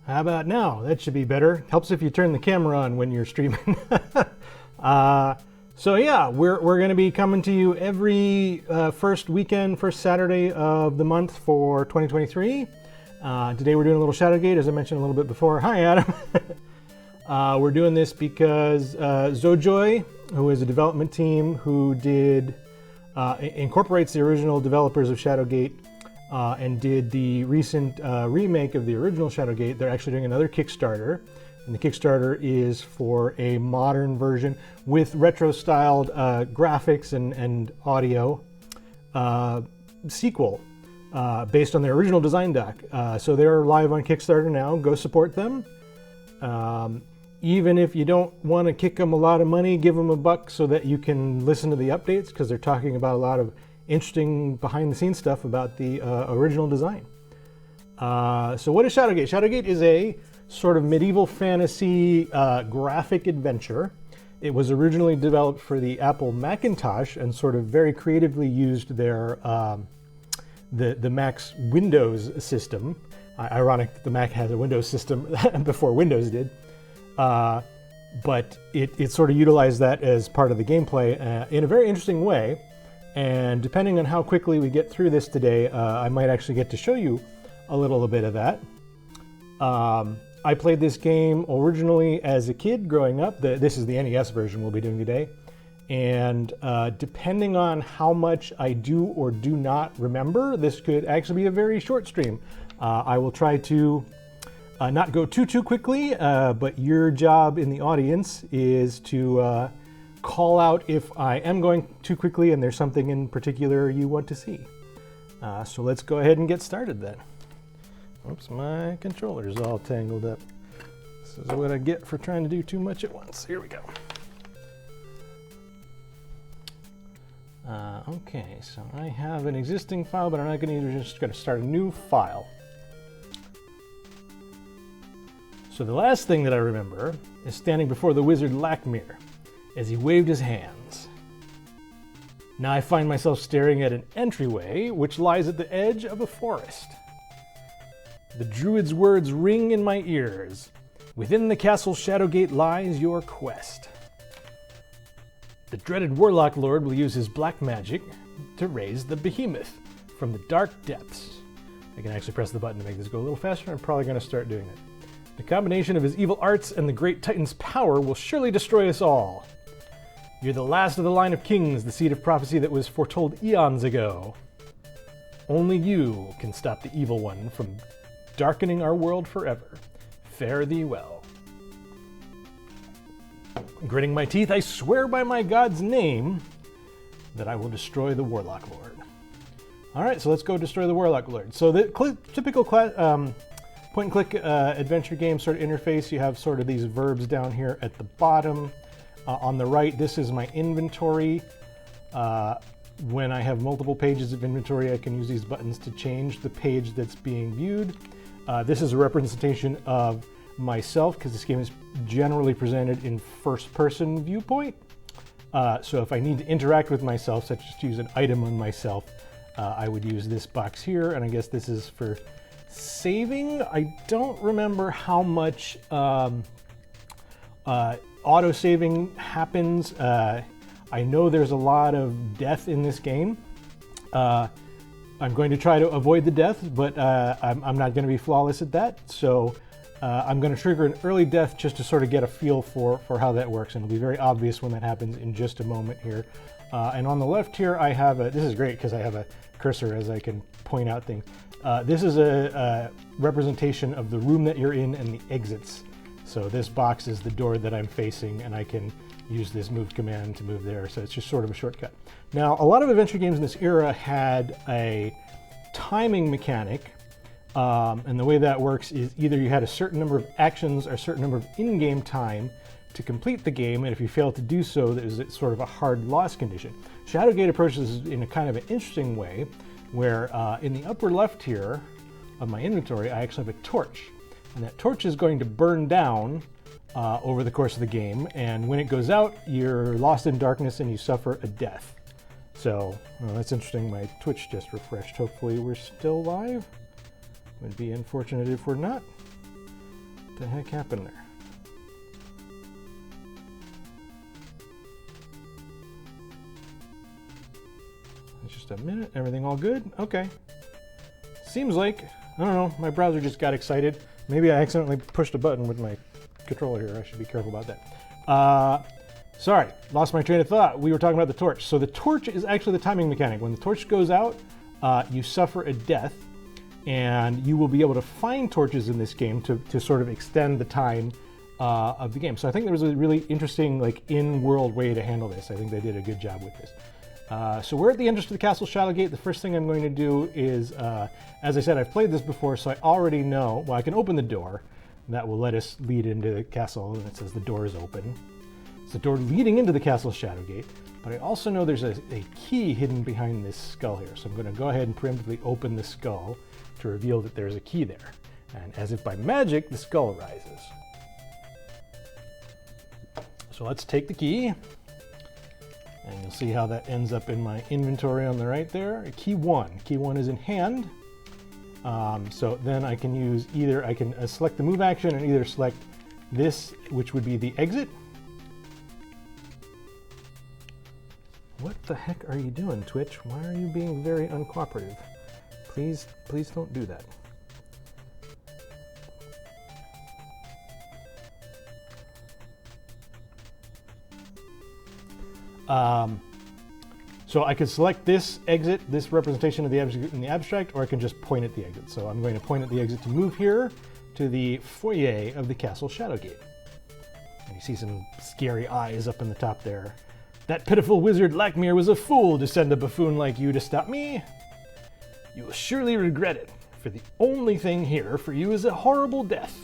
How about now? That should be better. Helps if you turn the camera on when you're streaming. So yeah, we're going to be coming to you every first Saturday of the month for 2023. Today we're doing a little Shadowgate, as I mentioned a little bit before. Hi, Adam. We're doing this because Zojoy, who is a development team who incorporates the original developers of Shadowgate and did the recent remake of the original Shadowgate. They're actually doing another Kickstarter, and the Kickstarter is for a modern version with retro-styled graphics and audio sequel based on their original design doc. So they're live on Kickstarter now. Go support them. Even if you don't want to kick them a lot of money, give them $1 so that you can listen to the updates, because they're talking about a lot of interesting behind-the-scenes stuff about the original design. So what is Shadowgate? Shadowgate is a sort of medieval fantasy graphic adventure. It was originally developed for the Apple Macintosh and sort of very creatively used their the Mac's Windows system. Ironic that the Mac has a Windows system before Windows did. But it sort of utilized that as part of the gameplay in a very interesting way. And depending on how quickly we get through this today, I might actually get to show you a little bit of that. I played this game originally as a kid growing up. This is the NES version we'll be doing today. And depending on how much I do or do not remember, this could actually be a very short stream. I will try to not go too quickly, but your job in the audience is to call out if I am going too quickly and there's something in particular you want to see. So let's go ahead and get started then. Oops, my controller's all tangled up. This is what I get for trying to do too much at once. Here we go. Okay, so I have an existing file, but I'm not going to just going to start a new file. So the last thing that I remember is standing before the wizard Lackmere as he waved his hands. Now I find myself staring at an entryway which lies at the edge of a forest. The druid's words ring in my ears. Within the castle Shadowgate lies your quest. The dreaded Warlock Lord will use his black magic to raise the behemoth from the dark depths. I can actually press the button to make this go a little faster. I'm probably going to start doing it. The combination of his evil arts and the great Titan's power will surely destroy us all. You're the last of the line of kings, the seed of prophecy that was foretold eons ago. Only you can stop the evil one from darkening our world forever. Fare thee well. Gritting my teeth, I swear by my god's name that I will destroy the Warlock Lord. All right, so let's go destroy the Warlock Lord. So the typical point-and-click adventure game sort of interface, you have sort of these verbs down here at the bottom. On the right, this is my inventory. When I have multiple pages of inventory, I can use these buttons to change the page that's being viewed. This is a representation of myself, because this game is generally presented in first-person viewpoint. So if I need to interact with myself, such as to use an item on myself, I would use this box here, and I guess this is for saving. I don't remember how much auto-saving happens. I know there's a lot of death in this game. I'm going to try to avoid the death, but I'm not going to be flawless at that. So I'm going to trigger an early death just to sort of get a feel for how that works. And it'll be very obvious when that happens in just a moment here. And on the left here, I have this is great because I have a cursor as I can point out things. This is a representation of the room that you're in and the exits. So this box is the door that I'm facing, and I can use this move command to move there. So it's just sort of a shortcut. Now, a lot of adventure games in this era had a timing mechanic. And the way that works is either you had a certain number of actions or a certain number of in-game time to complete the game, and if you fail to do so, there's sort of a hard loss condition. Shadowgate approaches this in a kind of an interesting way, where in the upper left here of my inventory, I actually have a torch. And that torch is going to burn down over the course of the game, and when it goes out, you're lost in darkness and you suffer a death. So, that's interesting. My Twitch just refreshed. Hopefully we're still live. Would be unfortunate if we're not. What the heck happened there? Just a minute. Everything all good? Okay. Seems like, I don't know, my browser just got excited. Maybe I accidentally pushed a button with my controller here. I should be careful about that. Sorry, lost my train of thought. We were talking about the torch. So the torch is actually the timing mechanic. When the torch goes out, you suffer a death, and you will be able to find torches in this game to sort of extend the time of the game. So I think there was a really interesting, like, in-world way to handle this. I think they did a good job with this. So we're at the entrance to the castle Shadowgate. The first thing I'm going to do is, as I said, I've played this before, so I already know, well, I can open the door. That will let us lead into the castle, and it says the door is open. It's the door leading into the castle Shadowgate, but I also know there's a key hidden behind this skull here. So I'm going to go ahead and preemptively open the skull to reveal that there's a key there. And as if by magic, the skull rises. So let's take the key. And you'll see how that ends up in my inventory on the right there. Key 1. Key 1 is in hand. So then I can use either, I can select the move action and either select this, which would be the exit. What the heck are you doing, Twitch? Why are you being very uncooperative? Please don't do that. So I could select this exit, this representation of the exit in the abstract, or I can just point at the exit. So I'm going to point at the exit to move here to the foyer of the castle Shadowgate. And you see some scary eyes up in the top there. That pitiful wizard Lackmere was a fool to send a buffoon like you to stop me. You will surely regret it, for the only thing here for you is a horrible death.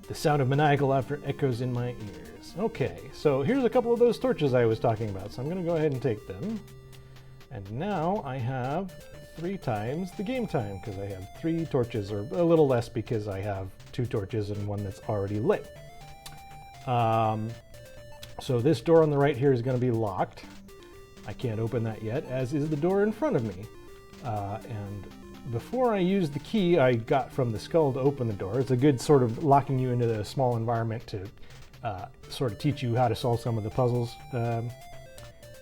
The sound of maniacal laughter echoes in my ears. Okay, so here's a couple of those torches I was talking about, so I'm going to go ahead and take them. And now I have 3 times the game time, because I have 3 torches, or a little less because I have 2 torches and one that's already lit. So this door on the right here is going to be locked. I can't open that yet, as is the door in front of me. And before I use the key I got from the skull to open the door, it's a good sort of locking you into the small environment to sort of teach you how to solve some of the puzzles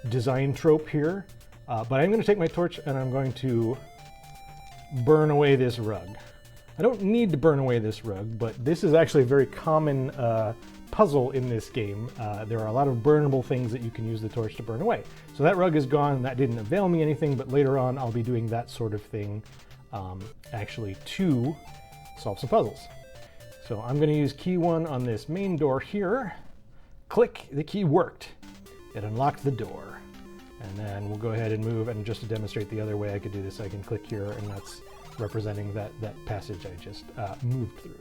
design trope here. But I'm going to take my torch and I'm going to burn away this rug. I don't need to burn away this rug, but this is actually a very common puzzle in this game. There are a lot of burnable things that you can use the torch to burn away. So that rug is gone. That didn't avail me anything, but later on I'll be doing that sort of thing actually to solve some puzzles. So I'm going to use key 1 on this main door here. Click, the key worked. It unlocked the door. And then we'll go ahead and move, and just to demonstrate the other way I could do this, I can click here, and that's representing that passage I just moved through.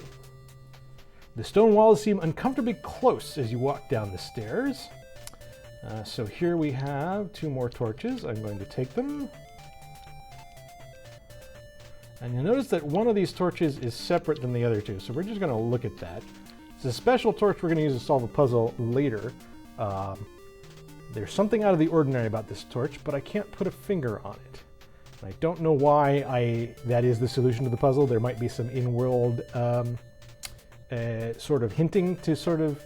The stone walls seem uncomfortably close as you walk down the stairs. So here we have 2 more torches. I'm going to take them. And you'll notice that one of these torches is separate than the other 2, so we're just going to look at that. It's a special torch we're going to use to solve a puzzle later. There's something out of the ordinary about this torch, but I can't put a finger on it. I don't know why that is the solution to the puzzle. There might be some in-world sort of hinting to sort of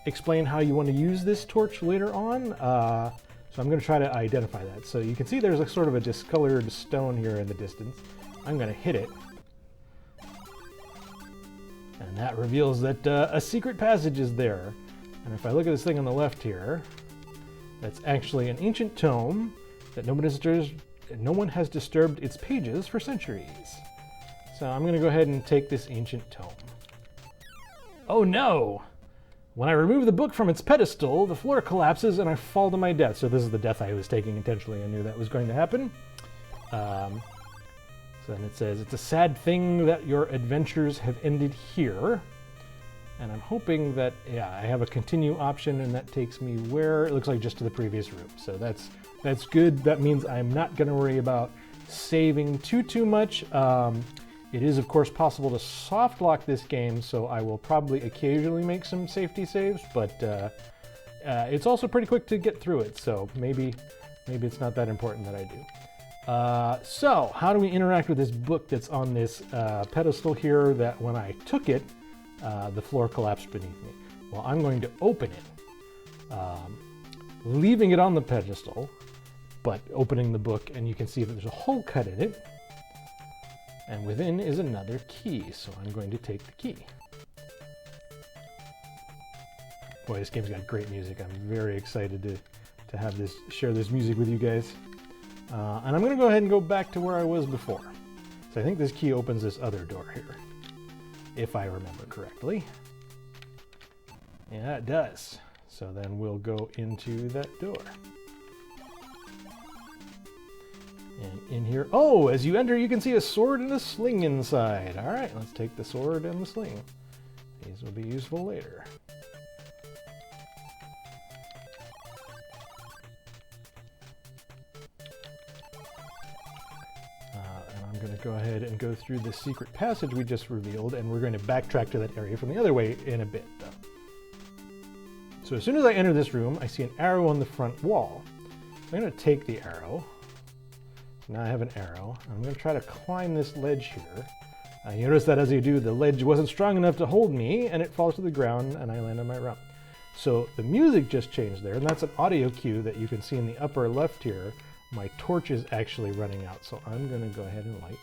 explain how you want to use this torch later on. So I'm going to try to identify that. So you can see there's a sort of a discolored stone here in the distance. I'm going to hit it. And that reveals that a secret passage is there. And if I look at this thing on the left here, that's actually an ancient tome that no one has disturbed its pages for centuries. So I'm going to go ahead and take this ancient tome. Oh no! When I remove the book from its pedestal, the floor collapses and I fall to my death. So this is the death I was taking intentionally. I knew that was going to happen. So then it says, it's a sad thing that your adventures have ended here. And I'm hoping that, yeah, I have a continue option and that takes me where? It looks like just to the previous room. So that's good. That means I'm not going to worry about saving too much. It is, of course, possible to soft lock this game, so I will probably occasionally make some safety saves, but it's also pretty quick to get through it, so maybe it's not that important that I do. So, how do we interact with this book that's on this pedestal here that when I took it, the floor collapsed beneath me. Well, I'm going to open it, leaving it on the pedestal, but opening the book, and you can see that there's a hole cut in it, and within is another key, so I'm going to take the key. Boy, this game's got great music. I'm very excited to have this, share this music with you guys. And I'm going to go ahead and go back to where I was before. So I think this key opens this other door here, if I remember correctly. Yeah, it does. So then we'll go into that door. And in here, oh, as you enter, you can see a sword and a sling inside. All right, let's take the sword and the sling. These will be useful later. And I'm going to go ahead and go through the secret passage we just revealed, and we're going to backtrack to that area from the other way in a bit, though. So as soon as I enter this room, I see an arrow on the front wall. I'm going to take the arrow. Now I have an arrow. I'm going to try to climb this ledge here. You notice that as you do, the ledge wasn't strong enough to hold me, and it falls to the ground, and I land on my rump. So the music just changed there, and that's an audio cue that you can see in the upper left here. My torch is actually running out, so I'm going to go ahead and light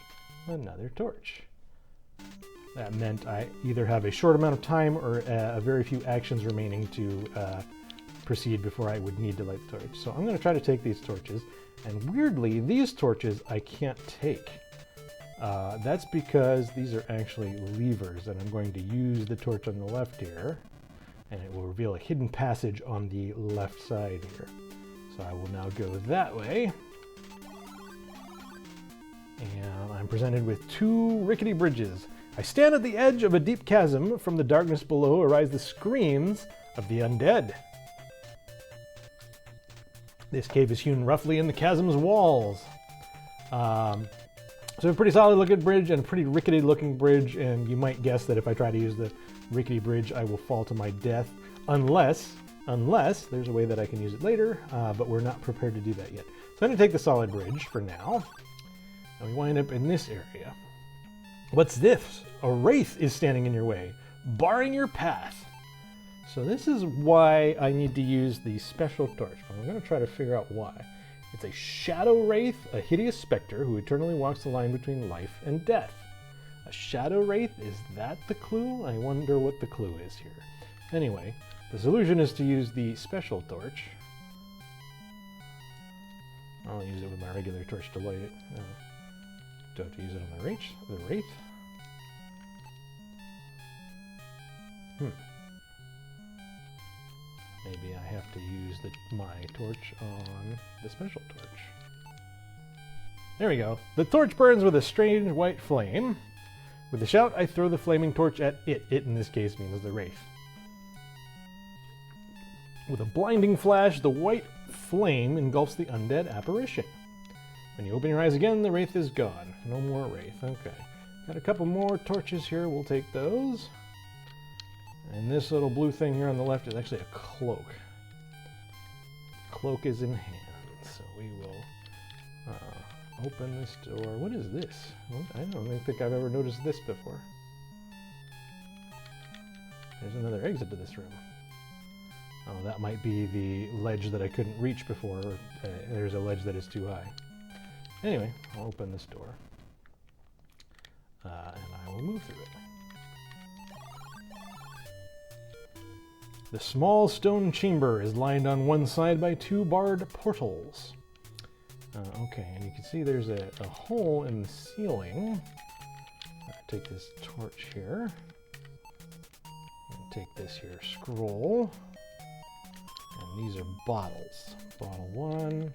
another torch. That meant I either have a short amount of time or a very few actions remaining to proceed before I would need to light the torch. So I'm going to try to take these torches. And weirdly, these torches I can't take. That's because these are actually levers, and I'm going to use the torch on the left here, and it will reveal a hidden passage on the left side here. So I will now go that way. And I'm presented with two rickety bridges. I stand at the edge of a deep chasm. From the darkness below arise the screams of the undead. This cave is hewn roughly in the chasm's walls. So a pretty solid looking bridge and a pretty rickety looking bridge, and you might guess that if I try to use the rickety bridge, I will fall to my death, unless there's a way that I can use it later, but we're not prepared to do that yet. So I'm going to take the solid bridge for now, and we wind up in this area. What's this? A wraith is standing in your way, barring your path. So this is why I need to use the special torch. I'm going to try to figure out why. It's a shadow wraith, a hideous specter who eternally walks the line between life and death. A shadow wraith, is that the clue? I wonder what the clue is here. Anyway, the solution is to use the special torch. I'll use it with my regular torch to light it. Do I have to use it on the wraith? Maybe I have to use my torch on the special torch. There we go. The torch burns with a strange white flame. With a shout, I throw the flaming torch at it. It in this case means the wraith. With a blinding flash, the white flame engulfs the undead apparition. When you open your eyes again, the wraith is gone. No more wraith. Okay. Got a couple more torches here. We'll take those. And this little blue thing here on the left is actually a cloak. Cloak is in hand, so we will open this door. What is this? I don't think I've ever noticed this before. There's another exit to this room. Oh, that might be the ledge that I couldn't reach before. There's a ledge that is too high. Anyway, I'll open this door. And I will move through it. The small stone chamber is lined on one side by two barred portals. Okay, and you can see there's a hole in the ceiling. Take this torch here. And take this here scroll. And these are bottles. Bottle 1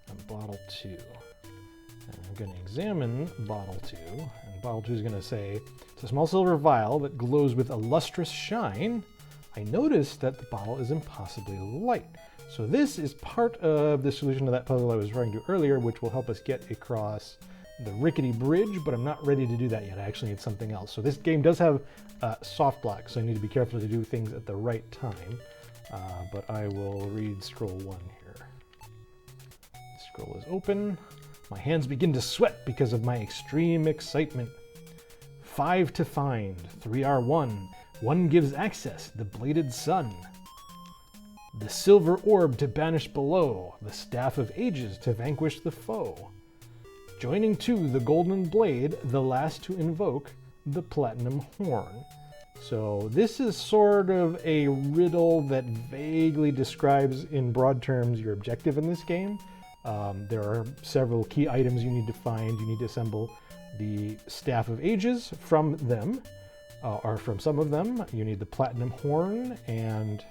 and bottle 2. And I'm going to examine bottle 2. And bottle 2 is going to say, it's a small silver vial that glows with a lustrous shine. I noticed that the bottle is impossibly light. So this is part of the solution to that puzzle I was referring to earlier, which will help us get across the rickety bridge, but I'm not ready to do that yet. I actually need something else. So this game does have soft blocks, so I need to be careful to do things at the right time. But I will read scroll 1 here. The scroll is open. My hands begin to sweat because of my extreme excitement. 5 to find, 3R1. One gives access, the bladed sun. The silver orb to banish below, the staff of ages to vanquish the foe. Joining two, the golden blade, the last to invoke, the platinum horn. So this is sort of a riddle that vaguely describes in broad terms your objective in this game. There are several key items you need to find. You need to assemble the Staff of Ages from them, or from some of them. You need the Platinum Horn, and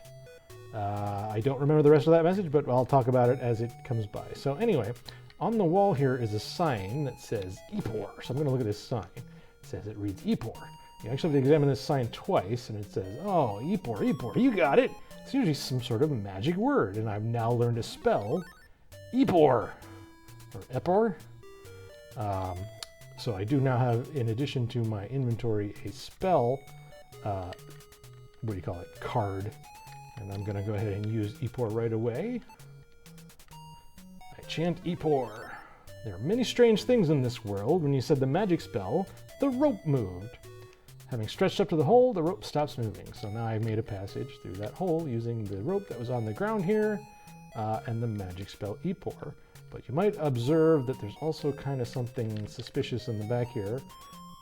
I don't remember the rest of that message, but I'll talk about it as it comes by. So anyway, on the wall here is a sign that says Epor. So I'm going to look at this sign. It says it reads Epor. You actually have to examine this sign twice, and it says, oh, Epor, Epor, you got it. It's usually some sort of magic word, and I've now learned to spell Epor, or Epor. So I do now have, in addition to my inventory, a spell, what do you call it, card. And I'm going to go ahead and use Epor right away. I chant Epor. There are many strange things in this world. When you said the magic spell, the rope moved. Having stretched up to the hole, the rope stops moving. So now I've made a passage through that hole using the rope that was on the ground here and the magic spell Epor. But you might observe that there's also kind of something suspicious in the back here.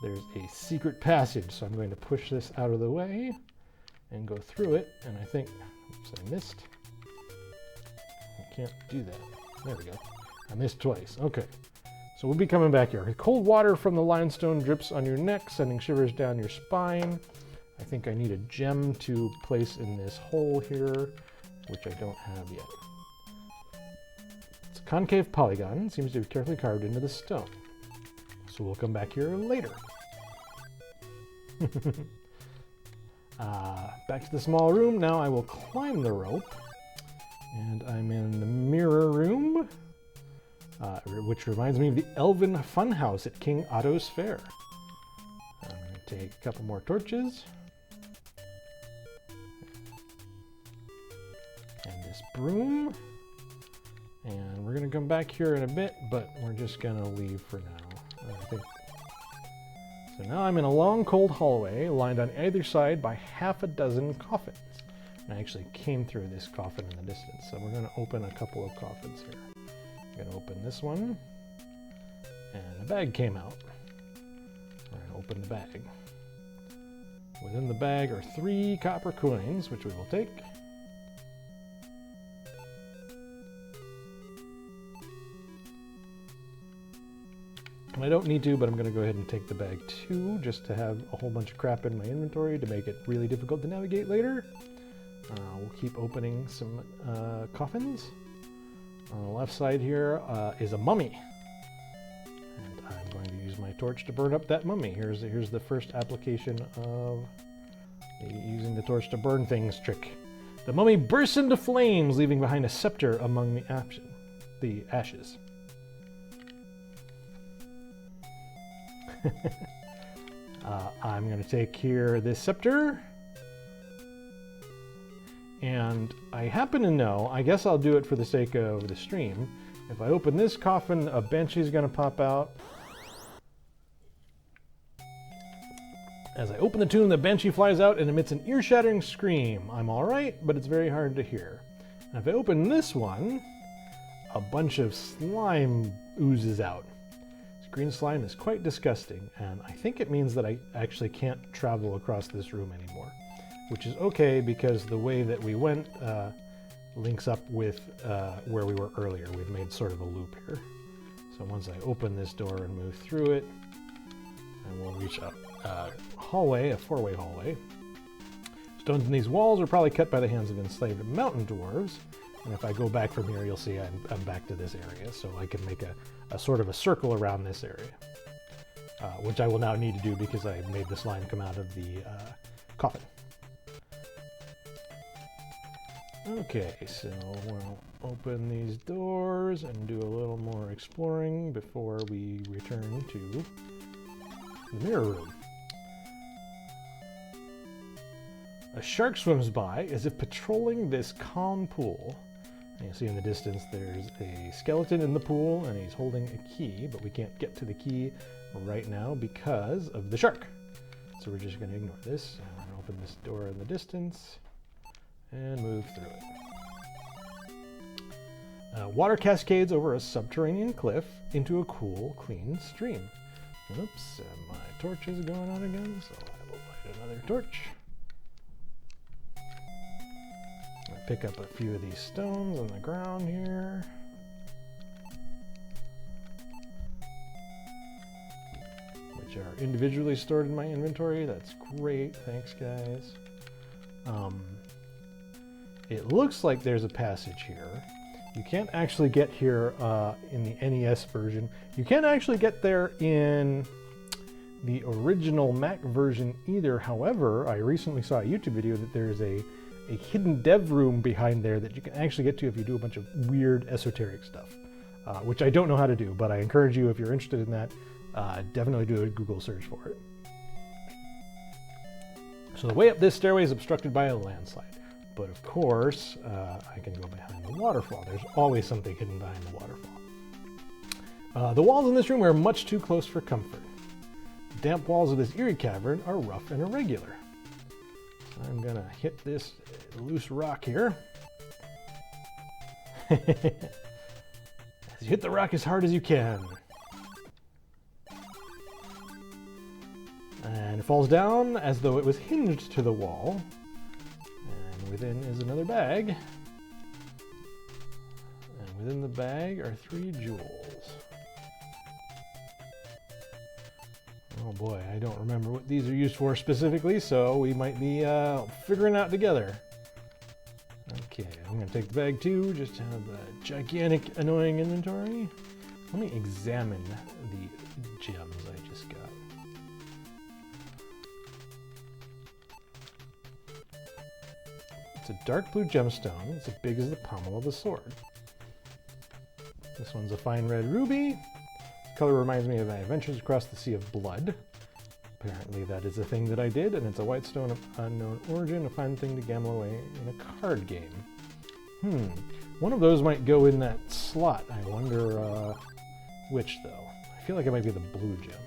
There's a secret passage, so I'm going to push this out of the way and go through it. And I think, oops, I missed. I can't do that. There we go. I missed twice. Okay. So we'll be coming back here. Cold water from the limestone drips on your neck, sending shivers down your spine. I think I need a gem to place in this hole here, which I don't have yet. It's a concave polygon. It seems to be carefully carved into the stone. So we'll come back here later. Back to the small room. Now I will climb the rope. And I'm in the mirror room. Which reminds me of the Elven Funhouse at King Otto's Fair. I'm going to take a couple more torches. And this broom. And we're going to come back here in a bit, but we're just going to leave for now. I think. So now I'm in a long, cold hallway, lined on either side by half a dozen coffins. And I actually came through this coffin in the distance, so we're going to open a couple of coffins here. I'm going to open this one, and a bag came out. We're going to open the bag. Within the bag are 3 copper coins, which we will take. And I don't need to, but I'm going to go ahead and take the bag too, just to have a whole bunch of crap in my inventory to make it really difficult to navigate later. We'll keep opening some coffins. On the left side here is a mummy. And I'm going to use my torch to burn up that mummy. Here's the first application of the using the torch to burn things trick. The mummy bursts into flames, leaving behind a scepter among the ashes. I'm going to take here this scepter. And I happen to know, I guess I'll do it for the sake of the stream. If I open this coffin, a banshee's going to pop out. As I open the tomb, the banshee flies out and emits an ear-shattering scream. I'm all right, but it's very hard to hear. And if I open this one, a bunch of slime oozes out. This green slime is quite disgusting, and I think it means that I actually can't travel across this room anymore. Which is okay, because the way that we went links up with where we were earlier. We've made sort of a loop here. So once I open this door and move through it, and we'll reach a hallway, a 4-way hallway. Stones in these walls are probably cut by the hands of enslaved mountain dwarves. And if I go back from here, you'll see I'm back to this area. So I can make a sort of a circle around this area. Which I will now need to do because I made the slime come out of the coffin. Okay, so we'll open these doors and do a little more exploring before we return to the mirror room. A shark swims by as if patrolling this calm pool. And you see in the distance there's a skeleton in the pool and he's holding a key, but we can't get to the key right now because of the shark. So we're just going to ignore this. And we're going to open this door in the distance and move through it. Water cascades over a subterranean cliff into a cool, clean stream. Oops, my torch is going on again, so I will light another torch. I'll pick up a few of these stones on the ground here. Which are individually stored in my inventory. That's great, thanks guys. It looks like there's a passage here. You can't actually get here in the NES version. You can't actually get there in the original Mac version either. However, I recently saw a YouTube video that there's a hidden dev room behind there that you can actually get to if you do a bunch of weird esoteric stuff, which I don't know how to do, but I encourage you, if you're interested in that, definitely do a Google search for it. So the way up this stairway is obstructed by a landslide. But of course, I can go behind the waterfall. There's always something hidden behind the waterfall. The walls in this room are much too close for comfort. The damp walls of this eerie cavern are rough and irregular. I'm gonna hit this loose rock here. As you hit the rock as hard as you can. And it falls down as though it was hinged to the wall. Within is another bag, and within the bag are 3 jewels. Oh boy, I don't remember what these are used for specifically, so we might be figuring out together. Okay, I'm going to take the bag too, just to have a gigantic, annoying inventory. Let me examine the gems I just got. It's a dark blue gemstone. It's as big as the pommel of a sword. This one's a fine red ruby. The color reminds me of my adventures across the Sea of Blood. Apparently that is a thing that I did, and it's a white stone of unknown origin, a fine thing to gamble away in a card game. One of those might go in that slot. I wonder which, though. I feel like it might be the blue gem.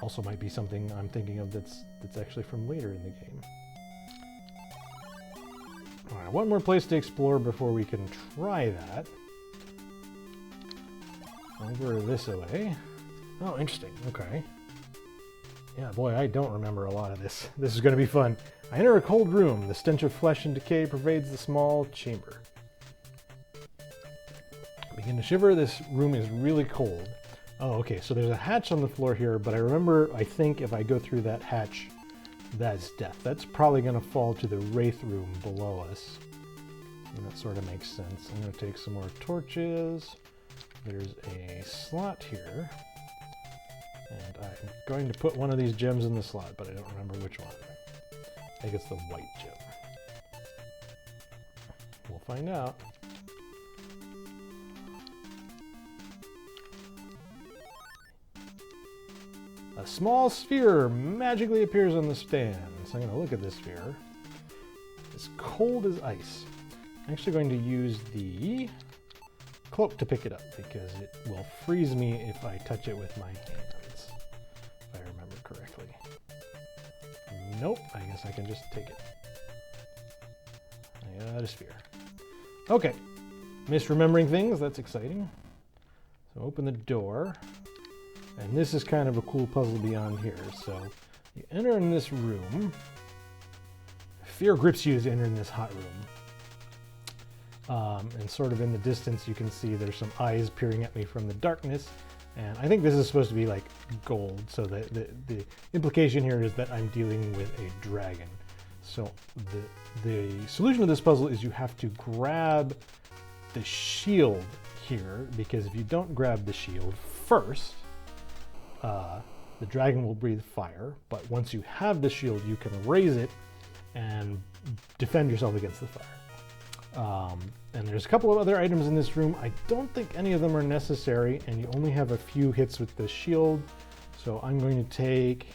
Also might be something I'm thinking of that's actually from later in the game. Alright, one more place to explore before we can try that. Over this way. Oh, interesting. Okay. Yeah, boy, I don't remember a lot of this. This is going to be fun. I enter a cold room. The stench of flesh and decay pervades the small chamber. I begin to shiver. This room is really cold. Oh, okay, so there's a hatch on the floor here, but I think if I go through that hatch, that's death. That's probably going to fall to the Wraith room below us. And that sort of makes sense. I'm going to take some more torches. There's a slot here. And I'm going to put one of these gems in the slot, but I don't remember which one. I think it's the white gem. We'll find out. A small sphere magically appears on the stand. So I'm going to look at this sphere. It's cold as ice. I'm actually going to use the cloak to pick it up because it will freeze me if I touch it with my hands, if I remember correctly. Nope, I guess I can just take it. I got a sphere. Okay, misremembering things, that's exciting. So open the door. And this is kind of a cool puzzle beyond here. So you enter in this room. Fear grips you as you enter in this hot room. And sort of in the distance you can see there's some eyes peering at me from the darkness. And I think this is supposed to be like gold. So the implication here is that I'm dealing with a dragon. So the solution to this puzzle is you have to grab the shield here, because if you don't grab the shield first, the dragon will breathe fire, but once you have the shield, you can raise it and defend yourself against the fire. And there's a couple of other items in this room. I don't think any of them are necessary, and you only have a few hits with the shield. So I'm going to take,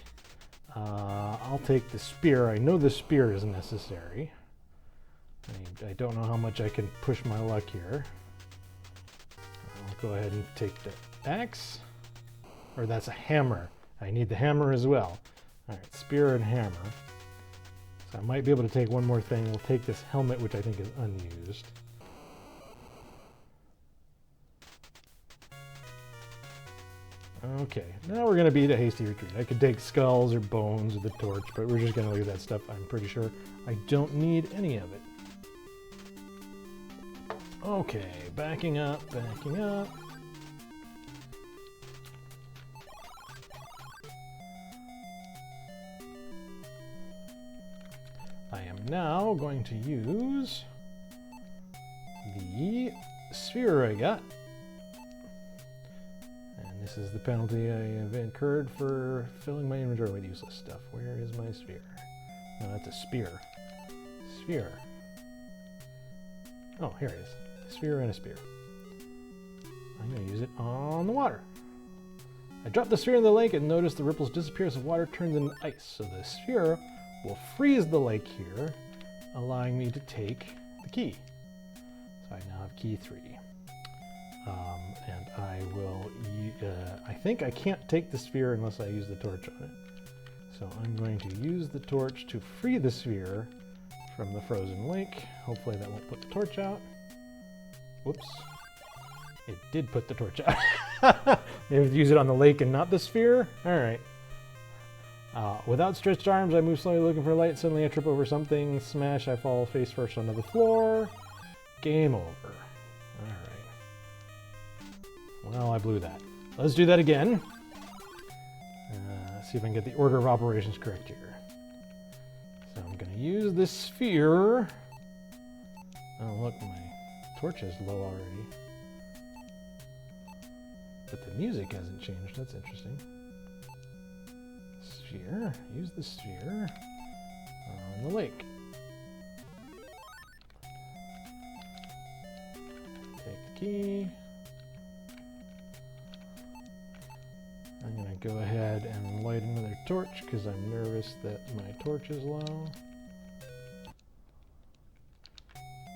I'll take the spear. I know the spear is necessary. I don't know how much I can push my luck here. I'll go ahead and take the axe. Or that's a hammer. I need the hammer as well. All right, spear and hammer. So I might be able to take one more thing. We'll take this helmet, which I think is unused. Okay, now we're going to beat a hasty retreat. I could take skulls or bones or the torch, but we're just going to leave that stuff. I'm pretty sure I don't need any of it. Okay, backing up, backing up. I am now going to use the sphere I got. And this is the penalty I have incurred for filling my inventory with useless stuff. Where is my sphere? No, that's a spear. Sphere. Oh, here it is. Sphere and a spear. I'm going to use it on the water. I dropped the sphere in the lake and noticed the ripples disappear as the water turns into ice. So the sphere will freeze the lake here, allowing me to take the key. So I now have key 3. And I will, I think I can't take the sphere unless I use the torch on it. So I'm going to use the torch to free the sphere from the frozen lake. Hopefully that won't put the torch out. Whoops. It did put the torch out. Maybe use it on the lake and not the sphere? Alright. Without stretched arms, I move slowly looking for light. Suddenly I trip over something. Smash, I fall face first onto the floor. Game over. Alright. Well, I blew that. Let's do that again. See if I can get the order of operations correct here. So I'm going to use this sphere. Oh, look, my torch is low already. But the music hasn't changed. That's interesting. Sphere. Use the sphere on the lake. Take the key. I'm going to go ahead and light another torch because I'm nervous that my torch is low.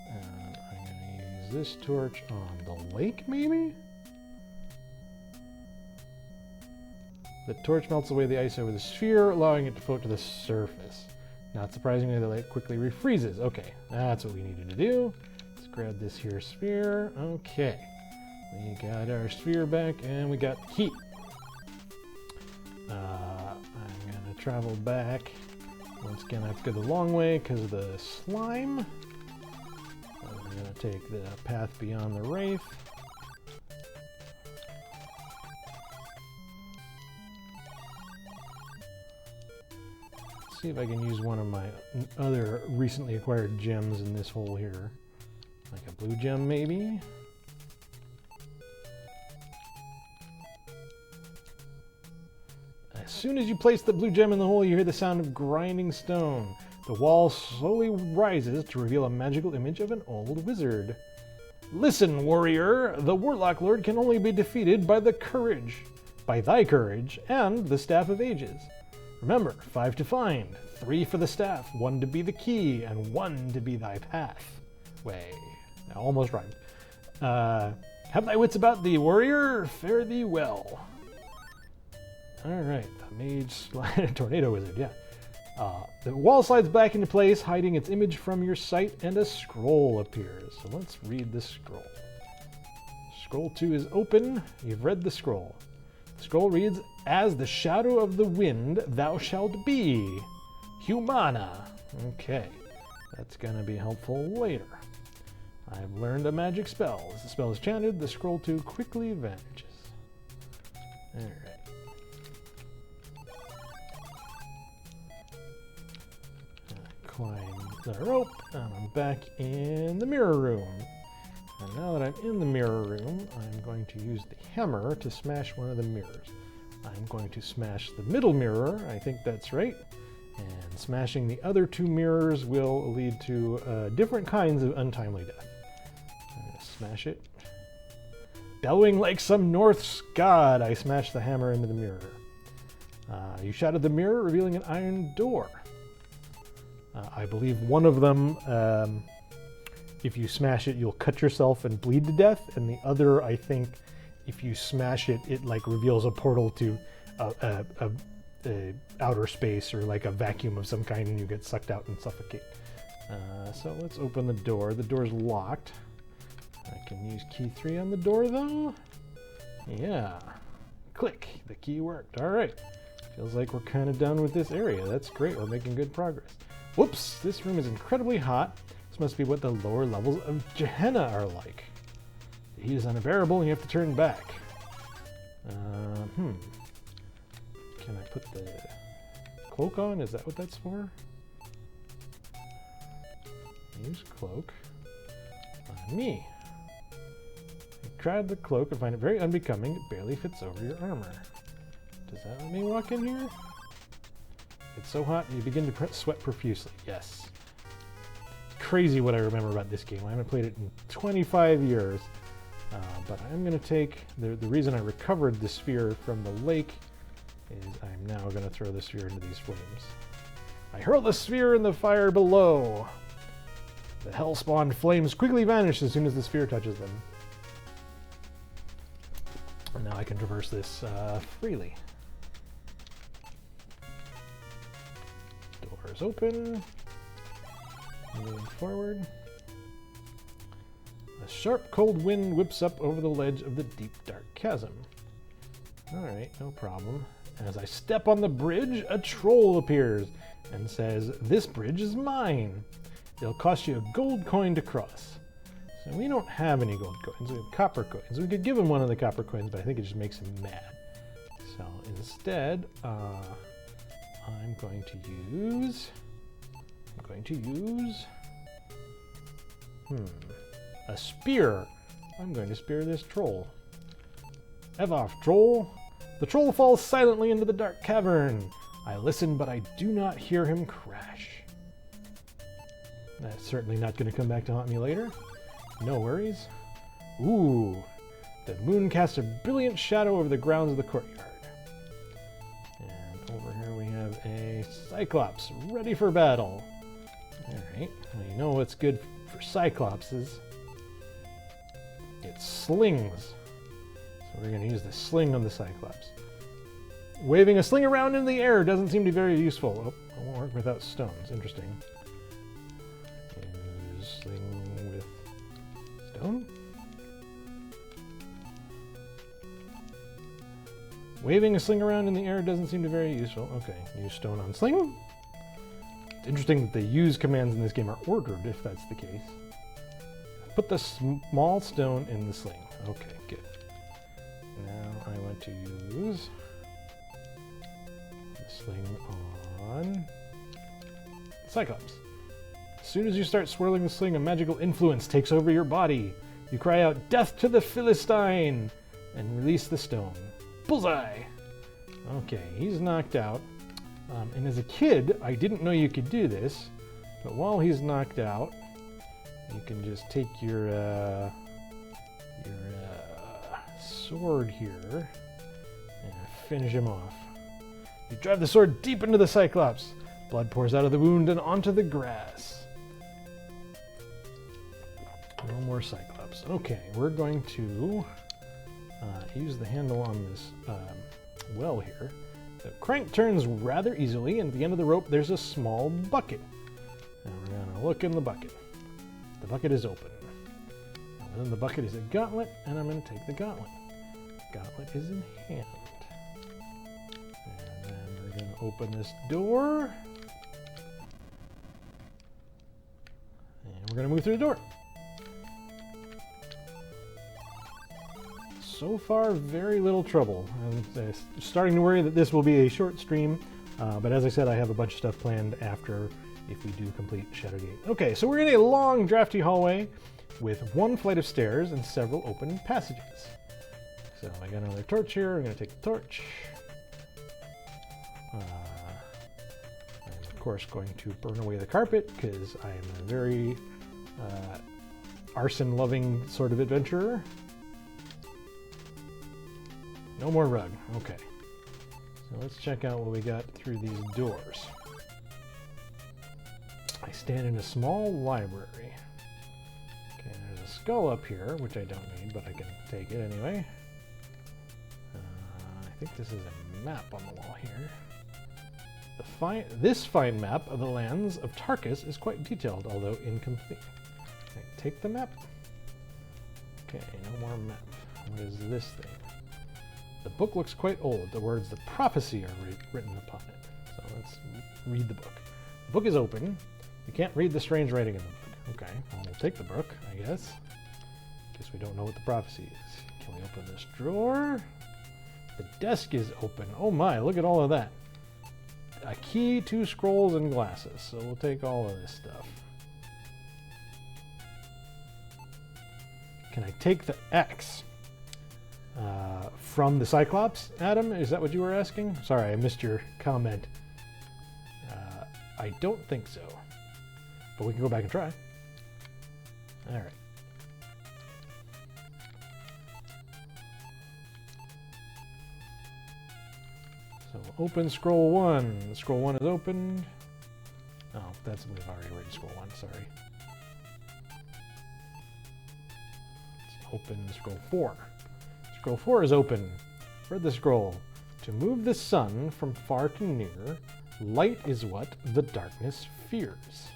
And I'm going to use this torch on the lake, maybe? The torch melts away the ice over the sphere, allowing it to float to the surface. Not surprisingly, the lake quickly refreezes. Okay, that's what we needed to do. Let's grab this here sphere. Okay, we got our sphere back and we got heat. I'm going to travel back. Once again, I have to go the long way because of the slime. I'm going to take the path beyond the wraith. Let's see if I can use one of my other recently acquired gems in this hole here. Like a blue gem, maybe? As soon as you place the blue gem in the hole, you hear the sound of grinding stone. The wall slowly rises to reveal a magical image of an old wizard. Listen, warrior, the Warlock Lord can only be defeated by thy courage, and the Staff of Ages. Remember, 5 to find, 3 for the staff, 1 to be the key, and 1 to be thy path. Way. Almost rhymed. Have thy wits about thee, warrior, fare thee well. Alright, the mage tornado wizard, yeah. The wall slides back into place, hiding its image from your sight, and a scroll appears. So let's read this scroll. Scroll 2 is open. You've read the scroll. The scroll reads, "As the shadow of the wind thou shalt be. Humana." Okay, that's going to be helpful later. I've learned a magic spell. As the spell is chanted, the scroll 2 quickly vanishes. Alright. Climb the rope, and I'm back in the mirror room. And now that I'm in the mirror room, I'm going to use the hammer to smash one of the mirrors. I'm going to smash the middle mirror, I think that's right, and smashing the other 2 mirrors will lead to different kinds of untimely death. I'm going to smash it. Bellowing like some Norse god, I smashed the hammer into the mirror. You shattered the mirror, revealing an iron door. I believe one of them, if you smash it, you'll cut yourself and bleed to death, and the other, I think, if you smash it, it like reveals a portal to outer space or like a vacuum of some kind and you get sucked out and suffocate. So let's open the door. The door's locked. I can use key 3 on the door though. Yeah. Click. The key worked. All right. Feels like we're kind of done with this area. That's great. We're making good progress. Whoops. This room is incredibly hot. This must be what the lower levels of Gehenna are like. The heat is unbearable and you have to turn back. Can I put the cloak on? Is that what that's for? Use cloak on me. I tried the cloak and find it very unbecoming. It barely fits over your armor. Does that let me walk in here? It's so hot you begin to sweat profusely. Yes. Crazy what I remember about this game. I haven't played it in 25 years. But I'm going to take... The reason I recovered the sphere from the lake is I'm now going to throw the sphere into these flames. I hurl the sphere in the fire below. The hell-spawned flames quickly vanish as soon as the sphere touches them. And now I can traverse this freely. Doors open. Moving forward. A sharp, cold wind whips up over the ledge of the deep, dark chasm. Alright, no problem. As I step on the bridge, a troll appears and says, "This bridge is mine. It'll cost you a gold coin to cross." So we don't have any gold coins, we have copper coins. We could give him one of the copper coins, but I think it just makes him mad. So instead, I'm going to use a spear. I'm going to spear this troll. Ev off, troll. The troll falls silently into the dark cavern. I listen, but I do not hear him crash. That's certainly not going to come back to haunt me later. No worries. Ooh, the moon casts a brilliant shadow over the grounds of the courtyard. And over here we have a Cyclops ready for battle. Alright, well, you know what's good for Cyclopses? It's slings. So we're going to use the sling on the Cyclops. Waving a sling around in the air doesn't seem to be very useful. Oh, it won't work without stones. Interesting. Use sling with stone. Waving a sling around in the air doesn't seem to be very useful. Okay, use stone on sling. It's interesting that the use commands in this game are ordered, if that's the case. Put the small stone in the sling. Okay, good. Now I want to use the sling on Cyclops. As soon as you start swirling the sling, a magical influence takes over your body. You cry out, "Death to the Philistine!" and release the stone. Bullseye! Okay, he's knocked out. And as a kid, I didn't know you could do this, but while he's knocked out, you can just take your sword here and finish him off. You drive the sword deep into the Cyclops. Blood pours out of the wound and onto the grass. No more Cyclops. Okay, we're going to use the handle on this well here. The crank turns rather easily, and at the end of the rope there's a small bucket. And we're going to look in the bucket. The bucket is open. And then the bucket is a gauntlet, and I'm going to take the gauntlet. Gauntlet is in hand. And then we're going to open this door. And we're going to move through the door. So far, very little trouble. I'm starting to worry that this will be a short stream, but as I said, I have a bunch of stuff planned after if we do complete Shadowgate. Okay, so we're in a long, drafty hallway with one flight of stairs and several open passages. So I got another torch here. I'm going to take the torch. I'm of course going to burn away the carpet because I am a very arson-loving sort of adventurer. No more rug. Okay. So let's check out what we got through these doors. I stand in a small library. Okay, there's a skull up here, which I don't need, but I can take it anyway. I think this is a map on the wall here. This fine map of the lands of Tarkus is quite detailed, although incomplete. Okay, take the map. Okay, no more map. What is this thing? The book looks quite old. The words "the prophecy" are written upon it. So let's read the book. The book is open. You can't read the strange writing in the book. Okay, well, we'll take the book, I guess. Guess we don't know what the prophecy is. Can we open this drawer? The desk is open. Oh my, look at all of that. A key, 2 scrolls, and glasses. So we'll take all of this stuff. Can I take the X from the Cyclops, Adam? Is that what you were asking? Sorry, I missed your comment. I don't think so. But we can go back and try. All right. So open scroll 1. Scroll 1 is opened. Oh, we've already read scroll 1, sorry. Let's open scroll 4. Scroll 4 is open. Read the scroll. To move the sun from far to near, light is what the darkness fears.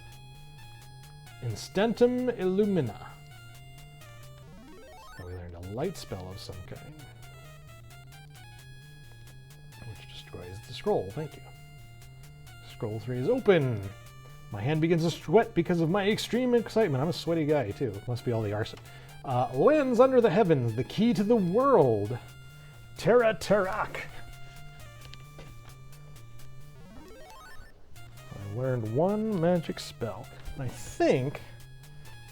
Instantum illumina. So we learned a light spell of some kind, which destroys the scroll. Thank you. Scroll 3 is open. My hand begins to sweat because of my extreme excitement. I'm a sweaty guy, too. Must be all the arson. Lands under the heavens, the key to the world. Terra Terrak. I learned 1 magic spell. And I think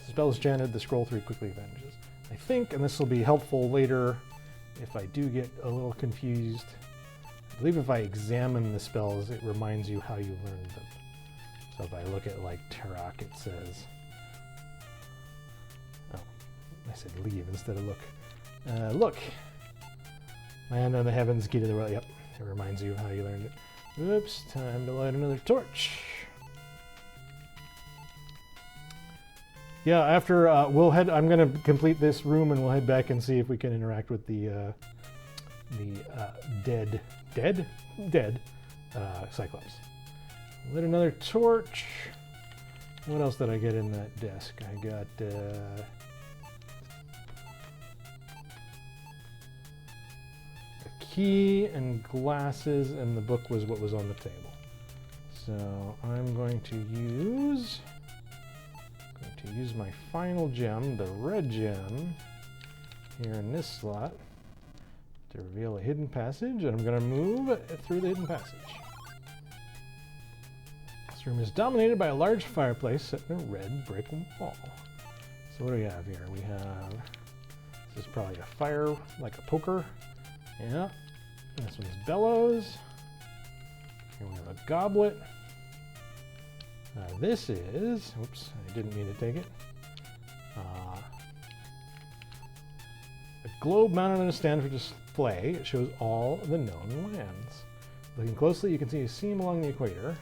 the spells chanted, the scroll 3 quickly vanishes. I think, and this will be helpful later if I do get a little confused, I believe if I examine the spells, it reminds you how you learned them. So if I look at like Terrak, it says, oh, I said leave instead of look. Look, land on the heavens, key to the world. Yep, it reminds you how you learned it. Oops, time to light another torch. Yeah, after I'm going to complete this room and we'll head back and see if we can interact with the dead Cyclops. Lit another torch. What else did I get in that desk? I got a key and glasses, and the book was what was on the table. So I'm going to use my final gem, the red gem, here in this slot to reveal a hidden passage, and I'm going to move through the hidden passage. This room is dominated by a large fireplace set in a red brick wall. So what do we have here? We have, this is probably a fire, like a poker. Yeah. And this one's bellows. Here we have a goblet. This is, oops, I didn't mean to take it. A globe mounted on a stand for display. It shows all the known lands. Looking closely, you can see a seam along the equator.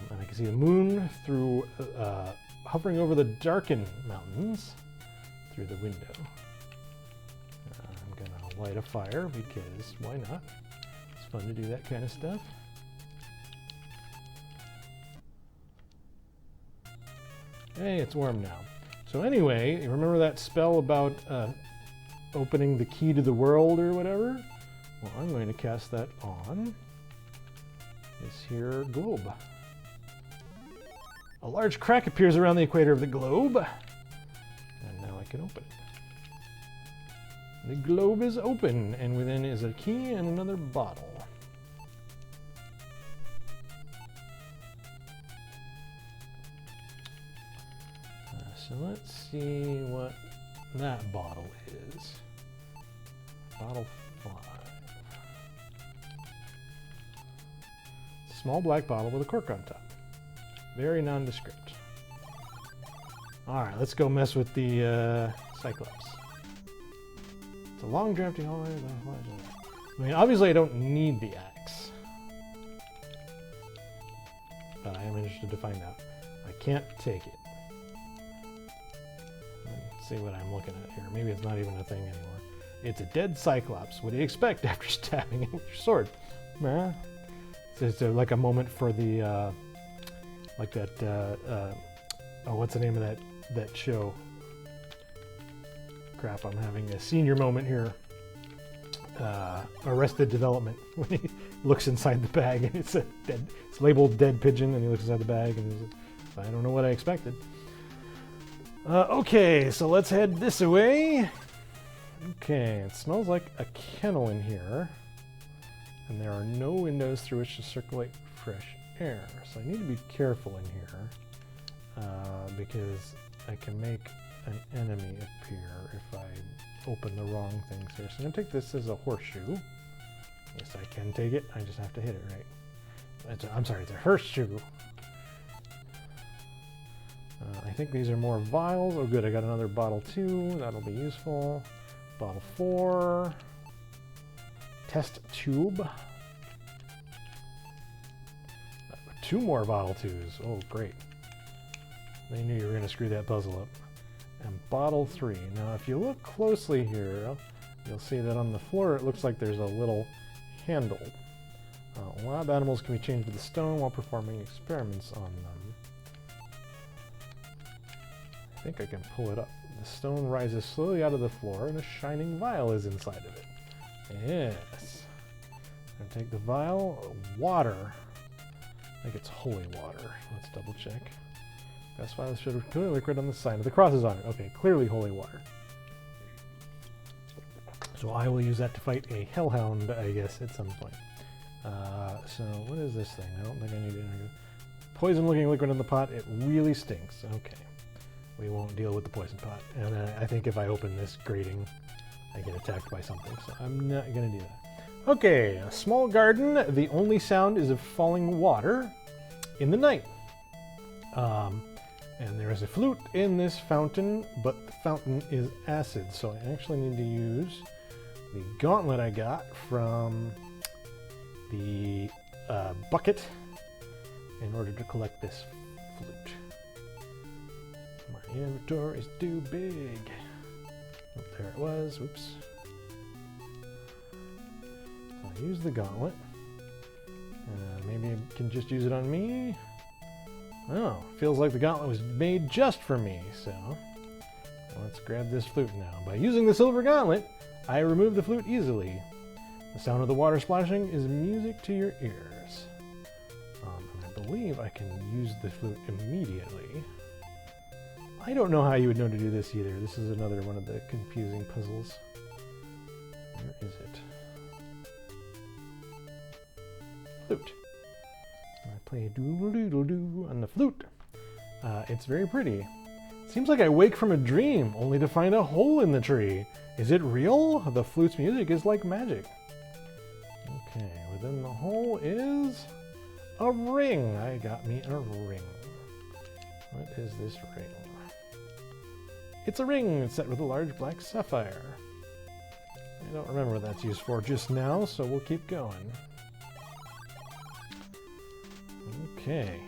And I can see the moon through, hovering over the darkened mountains through the window. I'm going to light a fire because why not? It's fun to do that kind of stuff. Hey, it's warm now. So anyway, you remember that spell about opening the key to the world or whatever? Well, I'm going to cast that on this here globe. A large crack appears around the equator of the globe. And now I can open it. The globe is open, and within is a key and another bottle. So let's see what that bottle is. Bottle 5. It's a small black bottle with a cork on top. Very nondescript. Alright, let's go mess with the Cyclops. It's a long, drafty hallway. I mean, obviously I don't need the axe. But I am interested to find out. I can't take it. See what I'm looking at here. Maybe it's not even a thing anymore. It's a dead Cyclops. What do you expect after stabbing it with your sword? There's like a moment for the like that. Oh, what's the name of that show? Crap! I'm having a senior moment here. Arrested Development, when he looks inside the bag and it's labeled dead pigeon, and he looks inside the bag and I don't know what I expected. Okay, so let's head this way. Okay, it smells like a kennel in here, and there are no windows through which to circulate fresh air, so I need to be careful in here because I can make an enemy appear if I open the wrong things here. So I'm going to take this as a horseshoe. Yes, I can take it. I just have to hit it right. I'm sorry, it's a horseshoe. I think these are more vials. Oh good, I got another bottle 2. That'll be useful. Bottle 4. Test tube. 2 more bottle 2s. Oh great. They knew you were going to screw that puzzle up. And bottle 3. Now if you look closely here, you'll see that on the floor it looks like there's a little handle. Lab animals can be changed to the stone while performing experiments on them. I think I can pull it up. The stone rises slowly out of the floor and a shining vial is inside of it. Yes. I'm going to take the vial. Water. I think it's holy water. Let's double check. That's why this should have clear liquid on the sign of the crosses on it. Okay, clearly holy water. So I will use that to fight a hellhound, I guess, at some point. So what is this thing? I don't think I need to. Poison-looking liquid in the pot. It really stinks. Okay, we won't deal with the poison pot. And I think if I open this grating, I get attacked by something. So I'm not going to do that. Okay, a small garden. The only sound is of falling water in the night. And there is a flute in this fountain, but the fountain is acid, so I actually need to use the gauntlet I got from the bucket in order to collect this flute. My inventory is too big. Oh, there it was. Oops. So I use the gauntlet. Maybe I can just use it on me. Oh, feels like the gauntlet was made just for me, so let's grab this flute now. By using the silver gauntlet, I remove the flute easily. The sound of the water splashing is music to your ears. And I believe I can use the flute immediately. I don't know how you would know to do this either. This is another one of the confusing puzzles. Where is it? Flute. I play a doodle-doodle-doo on the flute. It's very pretty. It seems like I wake from a dream, only to find a hole in the tree. Is it real? The flute's music is like magic. Okay, within the hole is a ring. I got me a ring. What is this ring? It's a ring set with a large black sapphire. I don't remember what that's used for just now, so we'll keep going. Okay.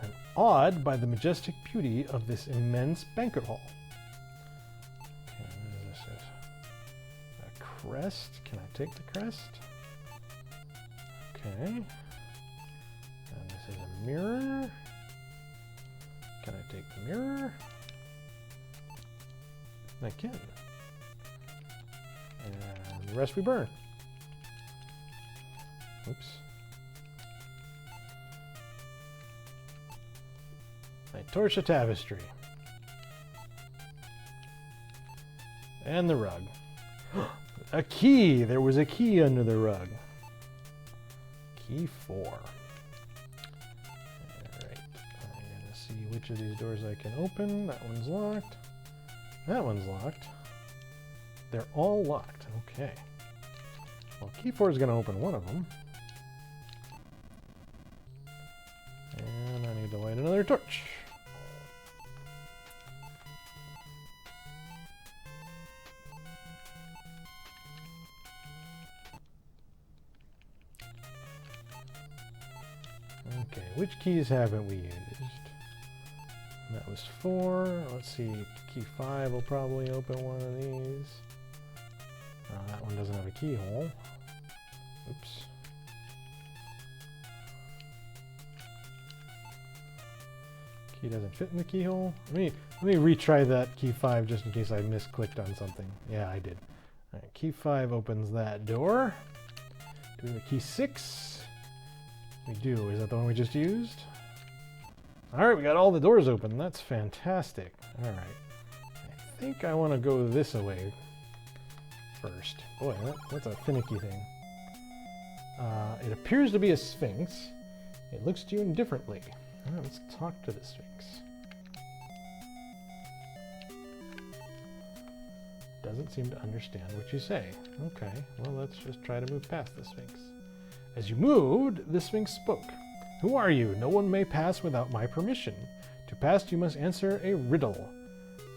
I'm awed by the majestic beauty of this immense banquet hall. Okay, what is this? A crest? Can I take the crest? Okay. And this is a mirror. Can I take the mirror? I can. And the rest we burn. Oops. I torch a tapestry. And the rug. A key! There was a key under the rug. Key 4. Alright. I'm going to see which of these doors I can open. That one's locked. That one's locked. They're all locked. Okay. Well, key 4 is going to open one of them. And I need to light another torch. Okay, which keys haven't we used? That was 4. Let's see, key 5 will probably open one of these. That one doesn't have a keyhole. Oops. Key doesn't fit in the keyhole. Let me retry that key 5 just in case I misclicked on something. Yeah, I did. All right, key 5 opens that door. Do we have a key 6? We do. Is that the one we just used? All right, we got all the doors open. That's fantastic. All right. I think I want to go this way first. Boy, that's a finicky thing. It appears to be a sphinx. It looks to you indifferently. All right, let's talk to the sphinx. Doesn't seem to understand what you say. Okay, well, let's just try to move past the sphinx. As you moved, the sphinx spoke. Who are you? No one may pass without my permission. To pass, you must answer a riddle.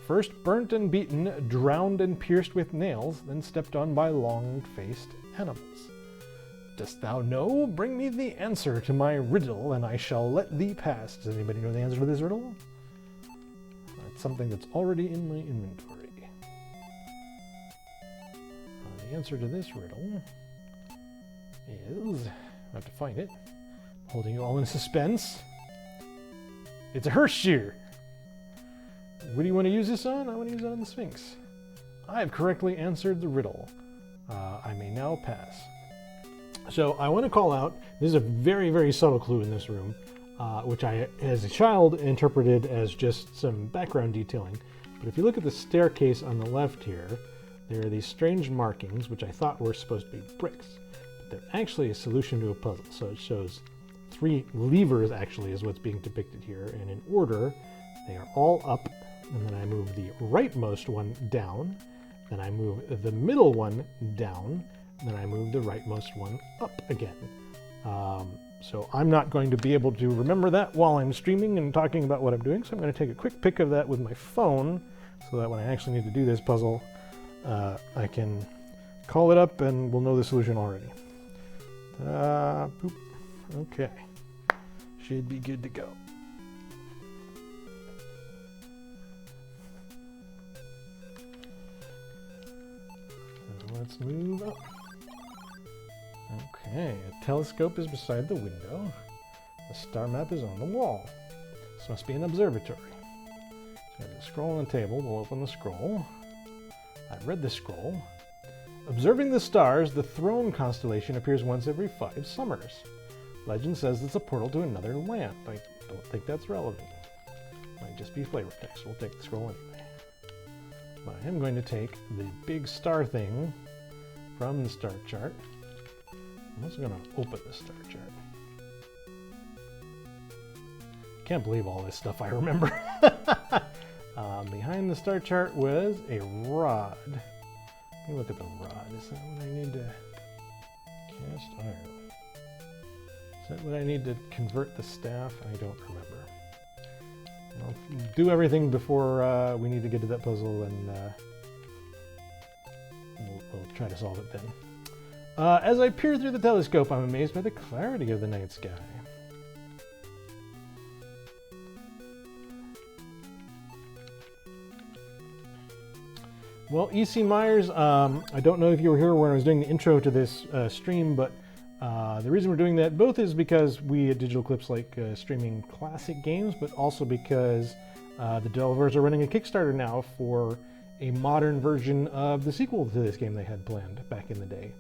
First burnt and beaten, drowned and pierced with nails, then stepped on by long-faced animals. Dost thou know? Bring me the answer to my riddle, and I shall let thee pass. Does anybody know the answer to this riddle? It's something that's already in my inventory. The answer to this riddle is... I have to find it. Holding you all in suspense. It's a horseshoe. What do you want to use this on? I want to use it on the Sphinx. I have correctly answered the riddle. I may now pass. So I want to call out, this is a very, very subtle clue in this room, which I, as a child, interpreted as just some background detailing. But if you look at the staircase on the left here, there are these strange markings, which I thought were supposed to be bricks. But they're actually a solution to a puzzle. So it shows 3 levers, actually, is what's being depicted here. And in order, they are all up. And then I move the rightmost one down. Then I move the middle one down. Then I move the rightmost one up again. So I'm not going to be able to remember that while I'm streaming and talking about what I'm doing. So I'm going to take a quick pic of that with my phone so that when I actually need to do this puzzle, I can call it up and we'll know the solution already. Boop. Okay. Should be good to go. So let's move up. Okay, a telescope is beside the window. The star map is on the wall. This must be an observatory. So there's a scroll on the table. We'll open the scroll. I've read the scroll. Observing the stars, the throne constellation appears once every 5 summers. Legend says it's a portal to another land. I don't think that's relevant. Might just be flavor text. We'll take the scroll anyway. But I am going to take the big star thing from the star chart. I'm also going to open the star chart. Can't believe all this stuff I remember. Behind the star chart was a rod. Let me look at the rod. Is that what I need to cast iron? Is that what I need to convert the staff? I don't remember. I'll do everything before we need to get to that puzzle, and we'll try to solve it then. As I peer through the telescope, I'm amazed by the clarity of the night sky. Well, E.C. Myers, I don't know if you were here when I was doing the intro to this stream, but the reason we're doing that both is because we at Digital Eclipse like streaming classic games, but also because the developers are running a Kickstarter now for a modern version of the sequel to this game they had planned back in the day.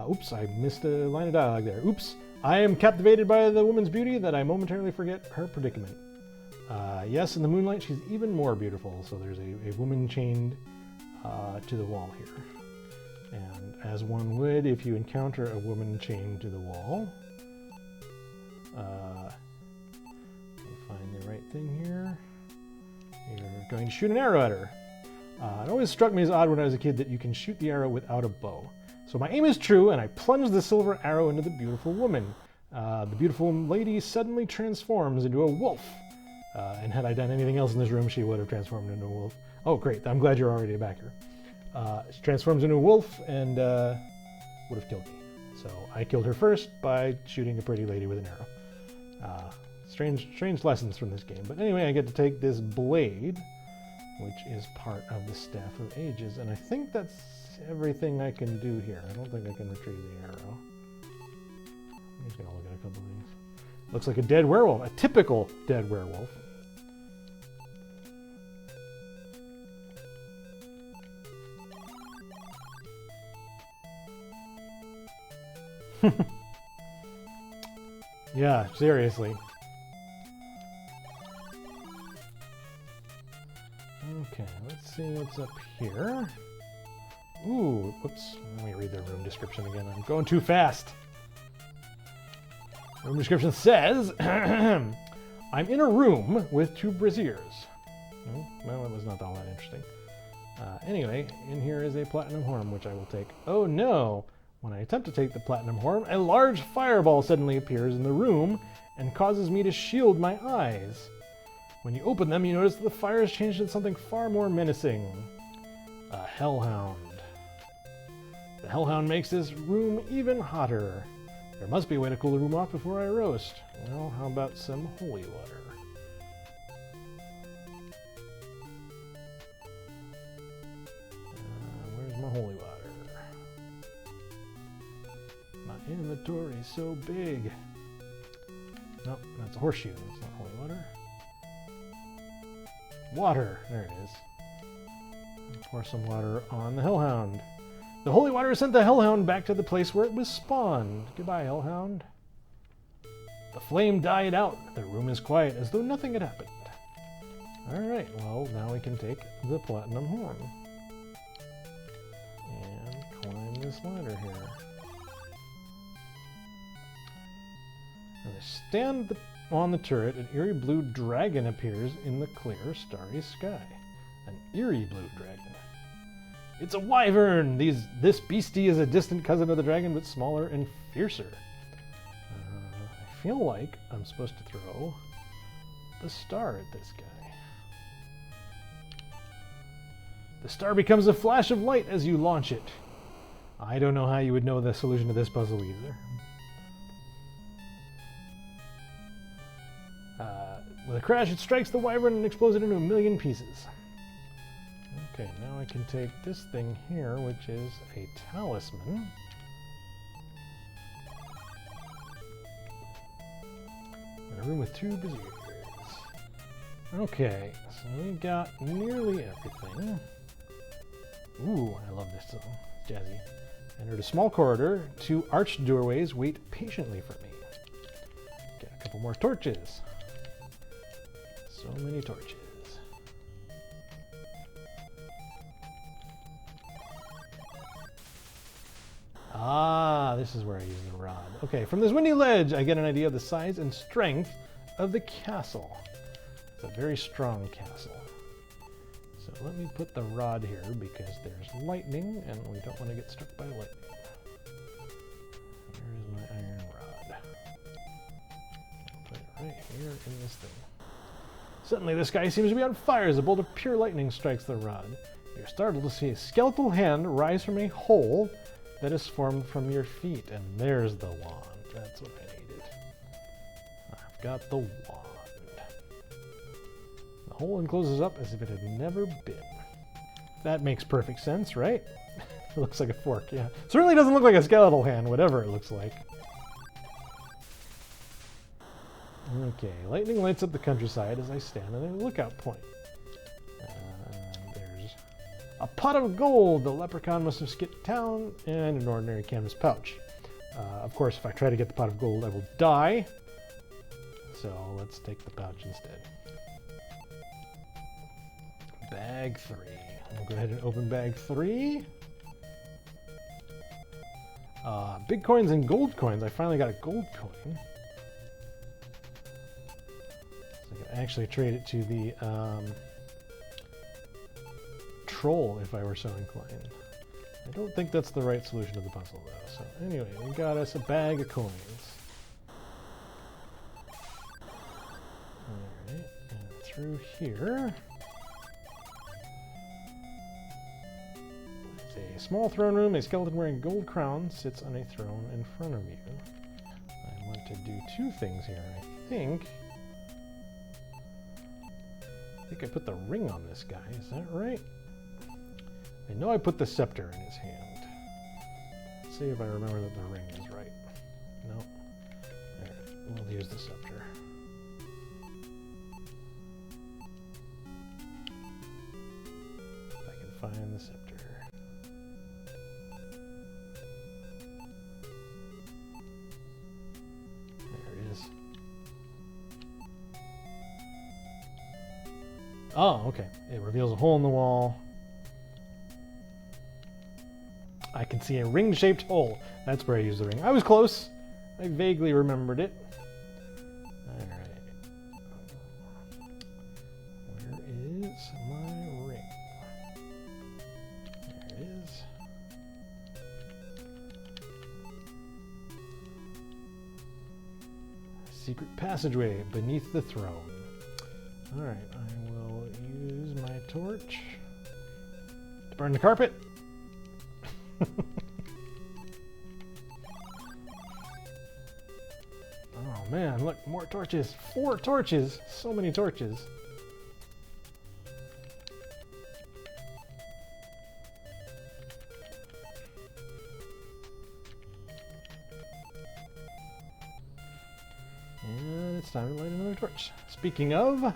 Oops, I missed a line of dialogue there. Oops, I am captivated by the woman's beauty that I momentarily forget her predicament. Yes, in the moonlight, she's even more beautiful. So there's a woman chained to the wall here. And as one would if you encounter a woman chained to the wall, let me find the right thing here. You're going to shoot an arrow at her. It always struck me as odd when I was a kid that you can shoot the arrow without a bow. So my aim is true, and I plunge the silver arrow into the beautiful woman. The beautiful lady suddenly transforms into a wolf. And had I done anything else in this room, she would have transformed into a wolf. Oh, great. I'm glad you're already a backer. She transforms into a wolf and would have killed me. So I killed her first by shooting a pretty lady with an arrow. strange lessons from this game. But anyway, I get to take this blade, which is part of the Staff of Ages, and I think that's everything I can do here. I don't think I can retrieve the arrow. I'm just gonna look at a couple things. Looks like a dead werewolf, a typical dead werewolf. Yeah, seriously. Okay, let's see what's up here. Ooh, whoops. Let me read the room description again. I'm going too fast. Room description says, I'm in a room with 2 braziers. Well, it was not all that interesting. Anyway, in here is a platinum horn, which I will take. Oh no! When I attempt to take the platinum horn, a large fireball suddenly appears in the room and causes me to shield my eyes. When you open them, you notice that the fire has changed into something far more menacing. A hellhound. The hellhound makes this room even hotter. There must be a way to cool the room off before I roast. Well, how about some holy water? Where's my holy water? My inventory's so big. Nope, that's a horseshoe. That's not holy water. Water. There it is. Pour some water on the hellhound. The holy water sent the hellhound back to the place where it was spawned. Goodbye, hellhound. The flame died out. The room is quiet, as though nothing had happened. Alright, well, now we can take the platinum horn. And climb this ladder here. As I stand on the turret, an eerie blue dragon appears in the clear, starry sky. An eerie blue dragon. It's a wyvern! This beastie is a distant cousin of the dragon, but smaller and fiercer. I feel like I'm supposed to throw the star at this guy. The star becomes a flash of light as you launch it. I don't know how you would know the solution to this puzzle either. With a crash, it strikes the wyvern and explodes it into a million pieces. Okay, now I can take this thing here, which is a talisman. In a room with 2 braziers. Okay, so we got nearly everything. Ooh, I love this song. Jazzy. Entered a small corridor. 2 arched doorways wait patiently for me. Get a couple more torches. So many torches. Ah, this is where I use the rod. Okay, from this windy ledge, I get an idea of the size and strength of the castle. It's a very strong castle. So let me put the rod here because there's lightning and we don't want to get struck by lightning. Where is my iron rod? I'll put it right here in this thing. Suddenly, the sky seems to be on fire as a bolt of pure lightning strikes the rod. You're startled to see a skeletal hand rise from a hole that is formed from your feet. And there's the wand. That's what I needed. I've got the wand. The hole encloses up as if it had never been. That makes perfect sense, right? It looks like a fork, yeah. Certainly doesn't look like a skeletal hand, whatever it looks like. Okay, lightning lights up the countryside as I stand on a lookout point. There's a pot of gold. The leprechaun must have skipped town, and an ordinary canvas pouch. Of course, if I try to get the pot of gold, I will die. So let's take the pouch instead. Bag 3. I'll go ahead and open bag 3. Big coins and gold coins. I finally got a gold coin. I can actually trade it to the troll if I were so inclined. I don't think that's the right solution to the puzzle though. So anyway, we got us a bag of coins. Alright, and through here. It's a small throne room. A skeleton wearing a gold crown sits on a throne in front of you. I want to do 2 things here. I think I think I put the ring on this guy, is that right? I know I put the scepter in his hand. Let's see if I remember that the ring is right. No. Alright, we'll use the scepter. If I can find the scepter. Oh, okay. It reveals a hole in the wall. I can see a ring-shaped hole. That's where I use the ring. I was close. I vaguely remembered it. Alright. Where is my ring? There it is. Secret passageway beneath the throne. Alright, I will use my torch to burn the carpet. Oh man, look, more torches. 4 torches! So many torches. And it's time to light another torch. Speaking of...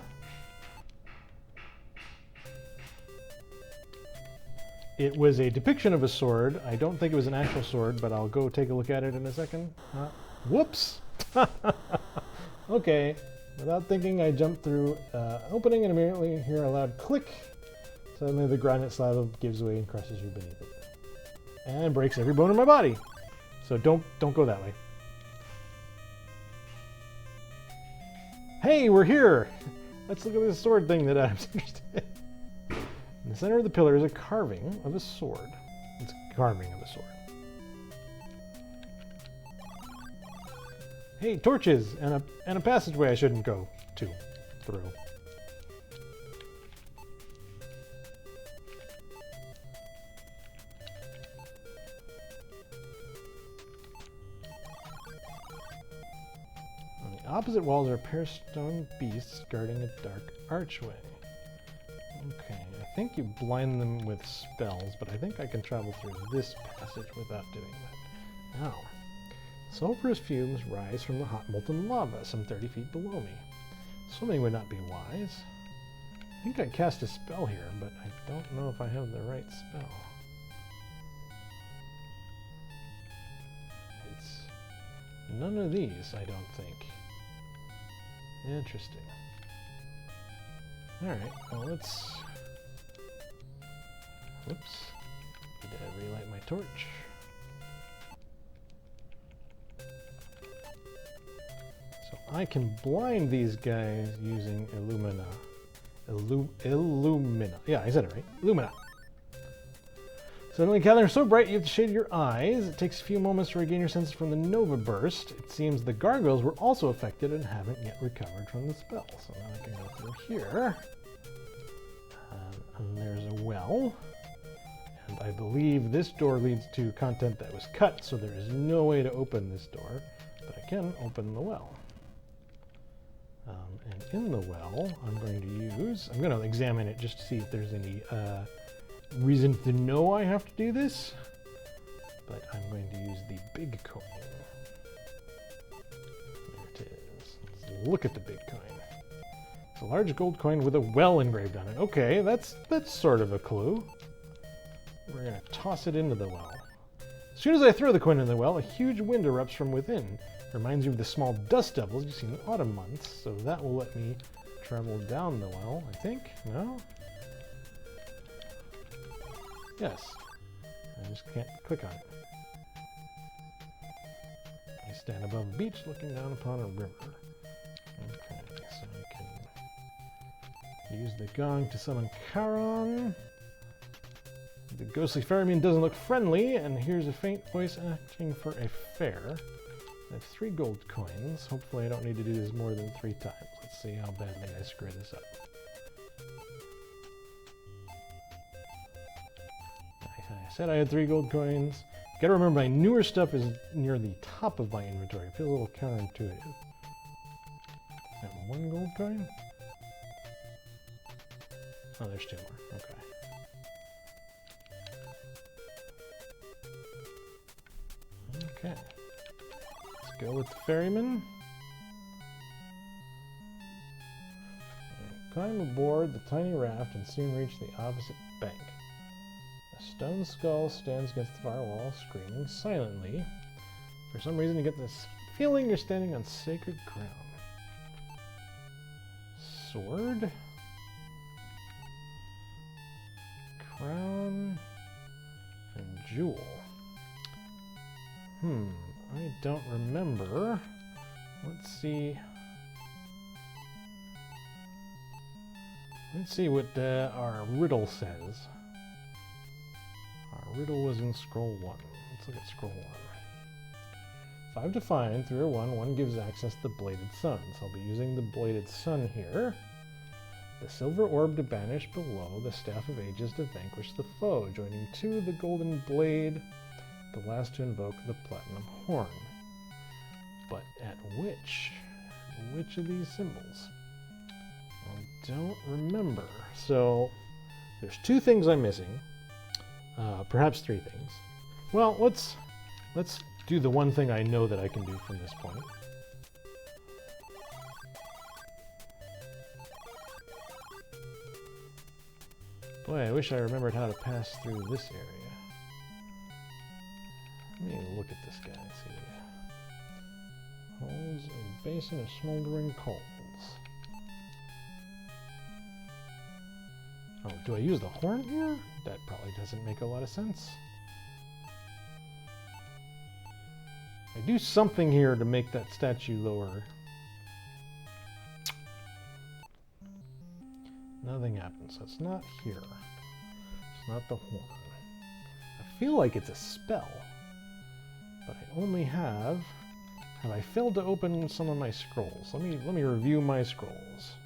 It was a depiction of a sword. I don't think it was an actual sword, but I'll go take a look at it in a second. Whoops! Okay. Without thinking, I jumped through opening and immediately hear a loud click. Suddenly the granite slab gives way and crushes you beneath it. And breaks every bone in my body. So don't go that way. Hey, we're here! Let's look at this sword thing that I'm interested in. In the center of the pillar is a carving of a sword. It's a carving of a sword. Hey, torches and a passageway I shouldn't go through. On the opposite walls are a pair of stone beasts guarding a dark archway. Okay, I think you blind them with spells, but I think I can travel through this passage without doing that. Now, sulfurous fumes rise from the hot molten lava some 30 feet below me. Swimming would not be wise. I think I cast a spell here, but I don't know if I have the right spell. It's none of these, I don't think. Interesting. Alright, well let's... Whoops. Need to relight my torch. So I can blind these guys using Illumina. Illumina. Yeah, I said it right. Illumina. Suddenly, they're so bright you have to shade your eyes. It takes a few moments to regain your senses from the Nova Burst. It seems the gargoyles were also affected and haven't yet recovered from the spell. So now I can go through here. And there's a well. And I believe this door leads to content that was cut, so there is no way to open this door. But I can open the well. And in the well, I'm going to examine it just to see if there's any reason to know I have to do this. But I'm going to use the big coin. There it is. Let's look at the big coin. It's a large gold coin with a well engraved on it. Okay, that's sort of a clue. We're going to toss it into the well. As soon as I throw the coin in the well, a huge wind erupts from within. Reminds you of the small dust devils you see in the autumn months, so that will let me travel down the well, I think. No? Yes. I just can't click on it. I stand above a beach looking down upon a river. Okay, so I can use the gong to summon Charon. The ghostly ferryman doesn't look friendly, and here's a faint voice asking for a fare. I have 3 gold coins. Hopefully I don't need to do this more than 3 times. Let's see how badly I screw this up. I said I had 3 gold coins. Gotta remember my newer stuff is near the top of my inventory. It feels a little counterintuitive. I have 1 gold coin. Oh, there's 2 more. Okay. Okay. Let's go with the ferryman. Climb aboard the tiny raft and soon reach the opposite bank. A stone skull stands against the far wall, screaming silently. For some reason, you get this feeling you're standing on sacred ground. Sword. Crown. And jewel. I don't remember. Let's see. Let's see what our riddle says. Our riddle was in scroll 1. Let's look at scroll 1. 5 to find, 3 or 1, 1 gives access to the bladed sun. So I'll be using the bladed sun here. The silver orb to banish below, the staff of ages to vanquish the foe, joining 2 the golden blade, the last to invoke the platinum horn. But at which? Which of these symbols? I don't remember. So there's 2 things I'm missing. Perhaps 3 things. Well, let's do the one thing I know that I can do from this point. Boy, I wish I remembered how to pass through this area. Let me look at this guy and see. Holds a basin of smoldering coals. Oh, do I use the horn here? That probably doesn't make a lot of sense. I do something here to make that statue lower. Nothing happens, so it's not here. It's not the horn. I feel like it's a spell, but I only have I failed to open some of my scrolls? Let me review my scrolls.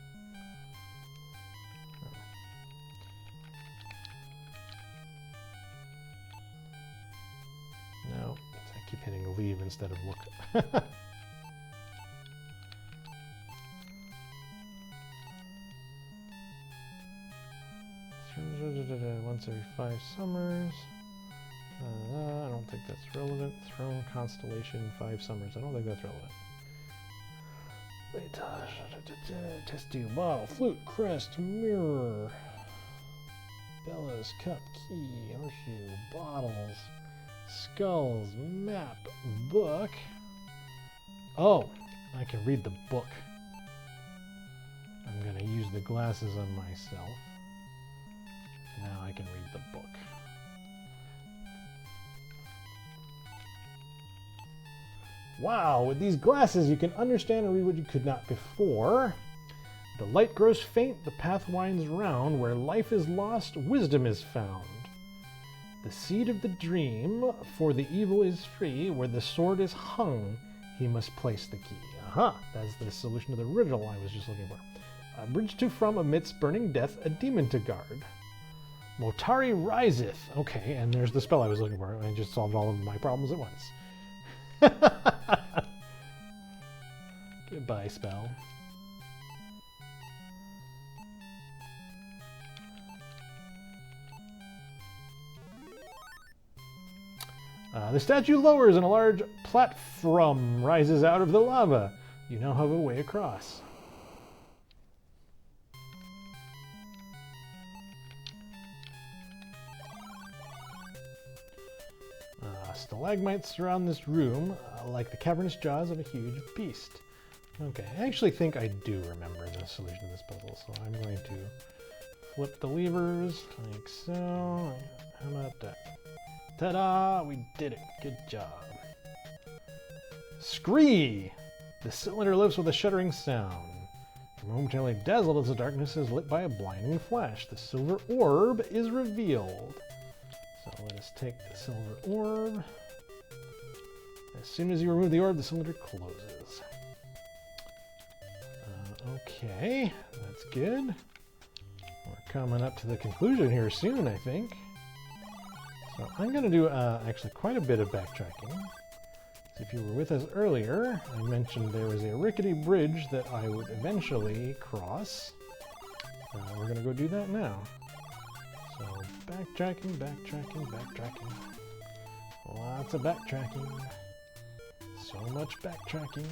No, I keep hitting leave instead of look. Once every 5 summers. I don't think that's relevant. Throne, constellation, 5 summers. I don't think that's relevant. Test tube, bottle, flute, crest, mirror, bellows, cup, key, horseshoe, bottles, skulls, map, book. Oh, I can read the book. I'm going to use the glasses on myself. Now I can read the book. Wow, with these glasses you can understand and read what you could not before. The light grows faint, the path winds round. Where life is lost, wisdom is found. The seed of the dream, for the evil is free. Where the sword is hung, he must place the key. Aha, that's the solution to the riddle I was just looking for. A bridge to from amidst burning death, a demon to guard. Motari riseth. Okay, and there's the spell I was looking for. I just solved all of my problems at once. Goodbye, spell. The statue lowers and a large platform rises out of the lava. You now have a way across. Stalagmites surround this room like the cavernous jaws of a huge beast. Okay, I actually think I do remember the solution to this puzzle, so I'm going to flip the levers like so. How about that? Ta-da! We did it. Good job. Scree! The cylinder lifts with a shuddering sound. Momentarily dazzled as the darkness is lit by a blinding flash. The silver orb is revealed. So let us take the silver orb. As soon as you remove the orb, the cylinder closes. Okay, that's good. We're coming up to the conclusion here soon, I think. So I'm going to do actually quite a bit of backtracking. So if you were with us earlier, I mentioned there was a rickety bridge that I would eventually cross. We're going to go do that now. So backtracking. Lots of backtracking. So much backtracking.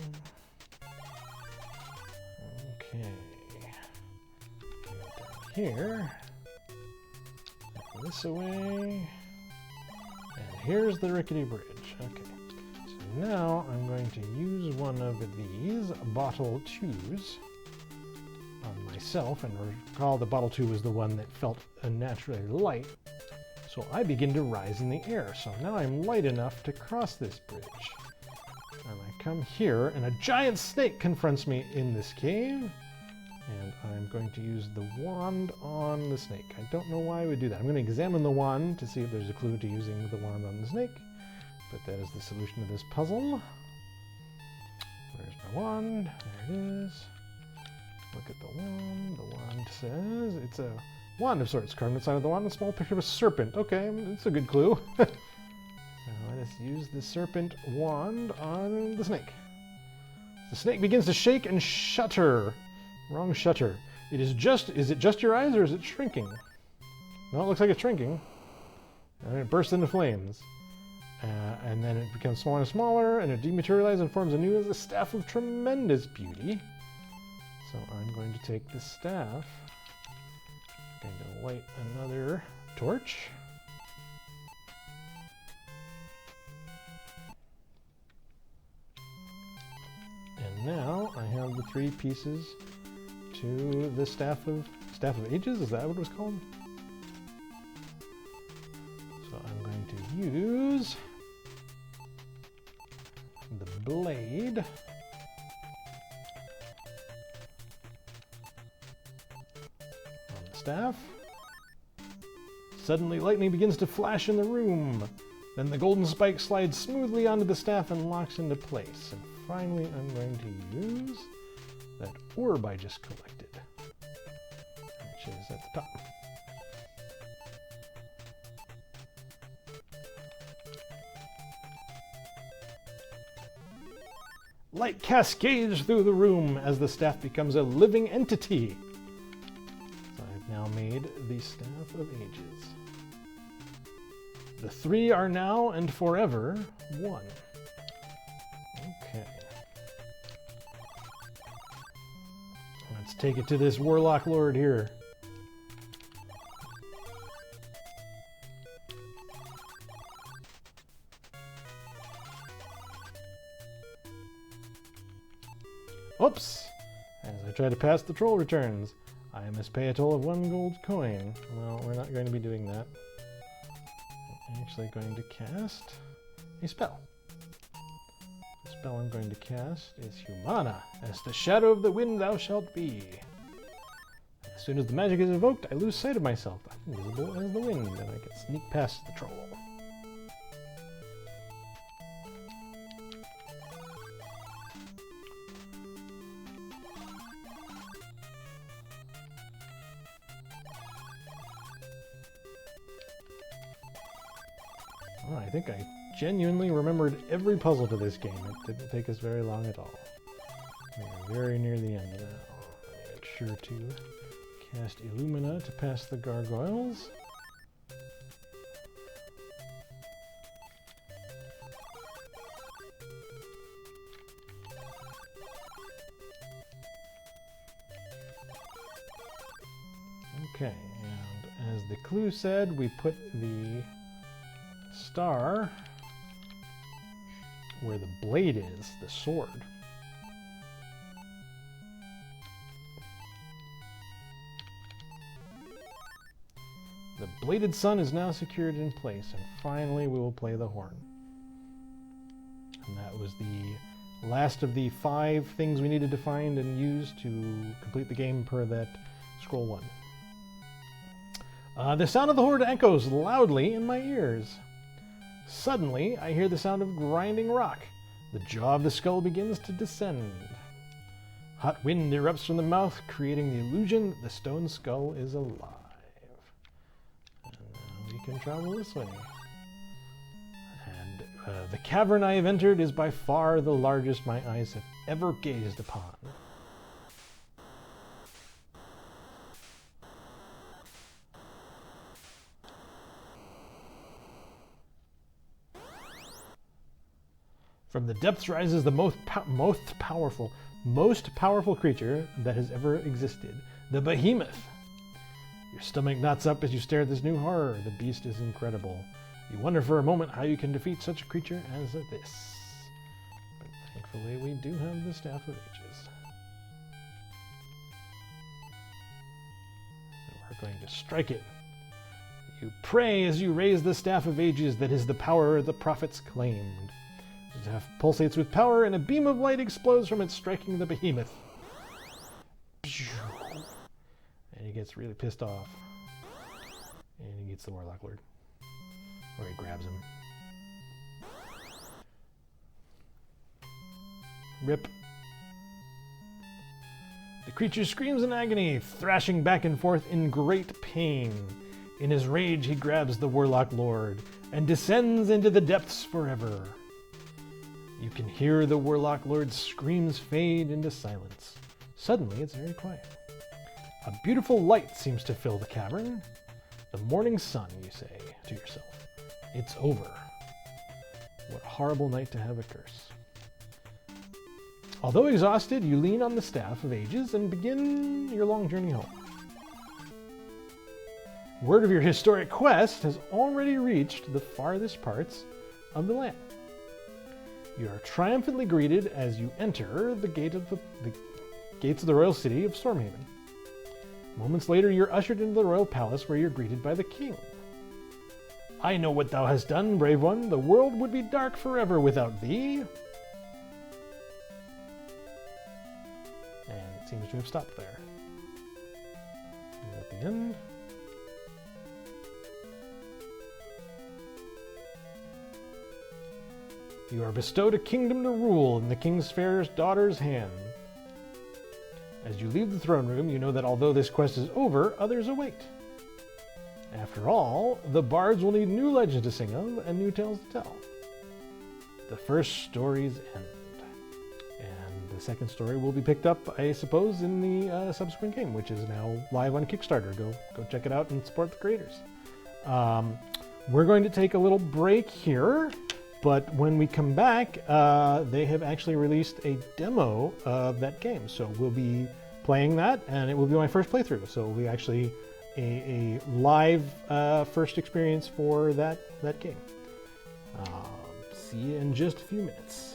Okay. Go down here. This away. And here's the rickety bridge. Okay. So now I'm going to use one of these bottle 2s on myself, and recall the bottle 2 was the one that felt unnaturally light. So I begin to rise in the air. So now I'm light enough to cross this bridge. And I come here, and a giant snake confronts me in this cave. And I'm going to use the wand on the snake. I don't know why I would do that. I'm going to examine the wand to see if there's a clue to using the wand on the snake. But that is the solution to this puzzle. Where's my wand? There it is. Look at the wand. The wand says it's a wand of sorts. Carved inside of the wand, a small picture of a serpent. Okay, it's a good clue. So let us use the serpent wand on the snake. The snake begins to shake and shudder. Wrong shutter. Is it just your eyes, or is it shrinking? No, it looks like it's shrinking. And it bursts into flames. And then it becomes smaller and smaller, and it dematerializes and forms anew as a staff of tremendous beauty. So I'm going to take the staff. I'm going to light another torch. And now I have the 3 pieces to the Staff of Ages. Is that what it was called? So I'm going to use the blade on the staff. Suddenly lightning begins to flash in the room. Then the golden spike slides smoothly onto the staff and locks into place. And finally I'm going to use that orb I just collected, which is at the top. Light cascades through the room as the staff becomes a living entity. So I've now made the Staff of Ages. The 3 are now and forever 1. Okay. Let's take it to this Warlock Lord here. Oops! As I try to pass, the troll returns. I must pay a toll of 1 gold coin. Well, we're not going to be doing that. I'm actually going to cast a spell. The spell I'm going to cast is Humana. As the shadow of the wind thou shalt be. As soon as the magic is invoked, I lose sight of myself. I'm invisible as the wind, and I can sneak past the troll. Oh, I think I genuinely remembered every puzzle to this game. It didn't take us very long at all. We are very near the end now. Make sure to cast Illumina to pass the gargoyles. Okay, and as the clue said, we put the star where the blade is, the sword. The bladed sun is now secured in place, and finally we will play the horn. And that was the last of the 5 things we needed to find and use to complete the game per that scroll 1. The sound of the horde echoes loudly in my ears. Suddenly, I hear the sound of grinding rock. The jaw of the skull begins to descend. Hot wind erupts from the mouth, creating the illusion that the stone skull is alive. And now we can travel this way. And the cavern I have entered is by far the largest my eyes have ever gazed upon. From the depths rises the most powerful creature that has ever existed, the behemoth. Your stomach knots up as you stare at this new horror. The beast is incredible. You wonder for a moment how you can defeat such a creature as this. But thankfully we do have the Staff of Ages. So we're going to strike it. You pray as you raise the Staff of Ages that is the power the prophets claimed. The staff pulsates with power and a beam of light explodes from it, striking the behemoth. And he gets really pissed off. And he gets the Warlock Lord. Or he grabs him. Rip. The creature screams in agony, thrashing back and forth in great pain. In his rage, he grabs the Warlock Lord and descends into the depths forever. You can hear the Warlock Lord's screams fade into silence. Suddenly, it's very quiet. A beautiful light seems to fill the cavern. The morning sun, you say to yourself. It's over. What a horrible night to have a curse. Although exhausted, you lean on the Staff of Ages and begin your long journey home. Word of your historic quest has already reached the farthest parts of the land. You are triumphantly greeted as you enter the gates of the royal city of Stormhaven. Moments later, you're ushered into the royal palace where you're greeted by the king. I know what thou hast done, brave one. The world would be dark forever without thee. And it seems to have stopped there. And at the end. You are bestowed a kingdom to rule in the king's fair daughter's hand. As you leave the throne room, you know that although this quest is over, others await. After all, the bards will need new legends to sing of and new tales to tell. The first stories end. And the second story will be picked up, I suppose, in the subsequent game, which is now live on Kickstarter. Go check it out and support the creators. We're going to take a little break here. But when we come back, they have actually released a demo of that game. So we'll be playing that, and it will be my first playthrough. So it'll be actually a live first experience for that game. See you in just a few minutes.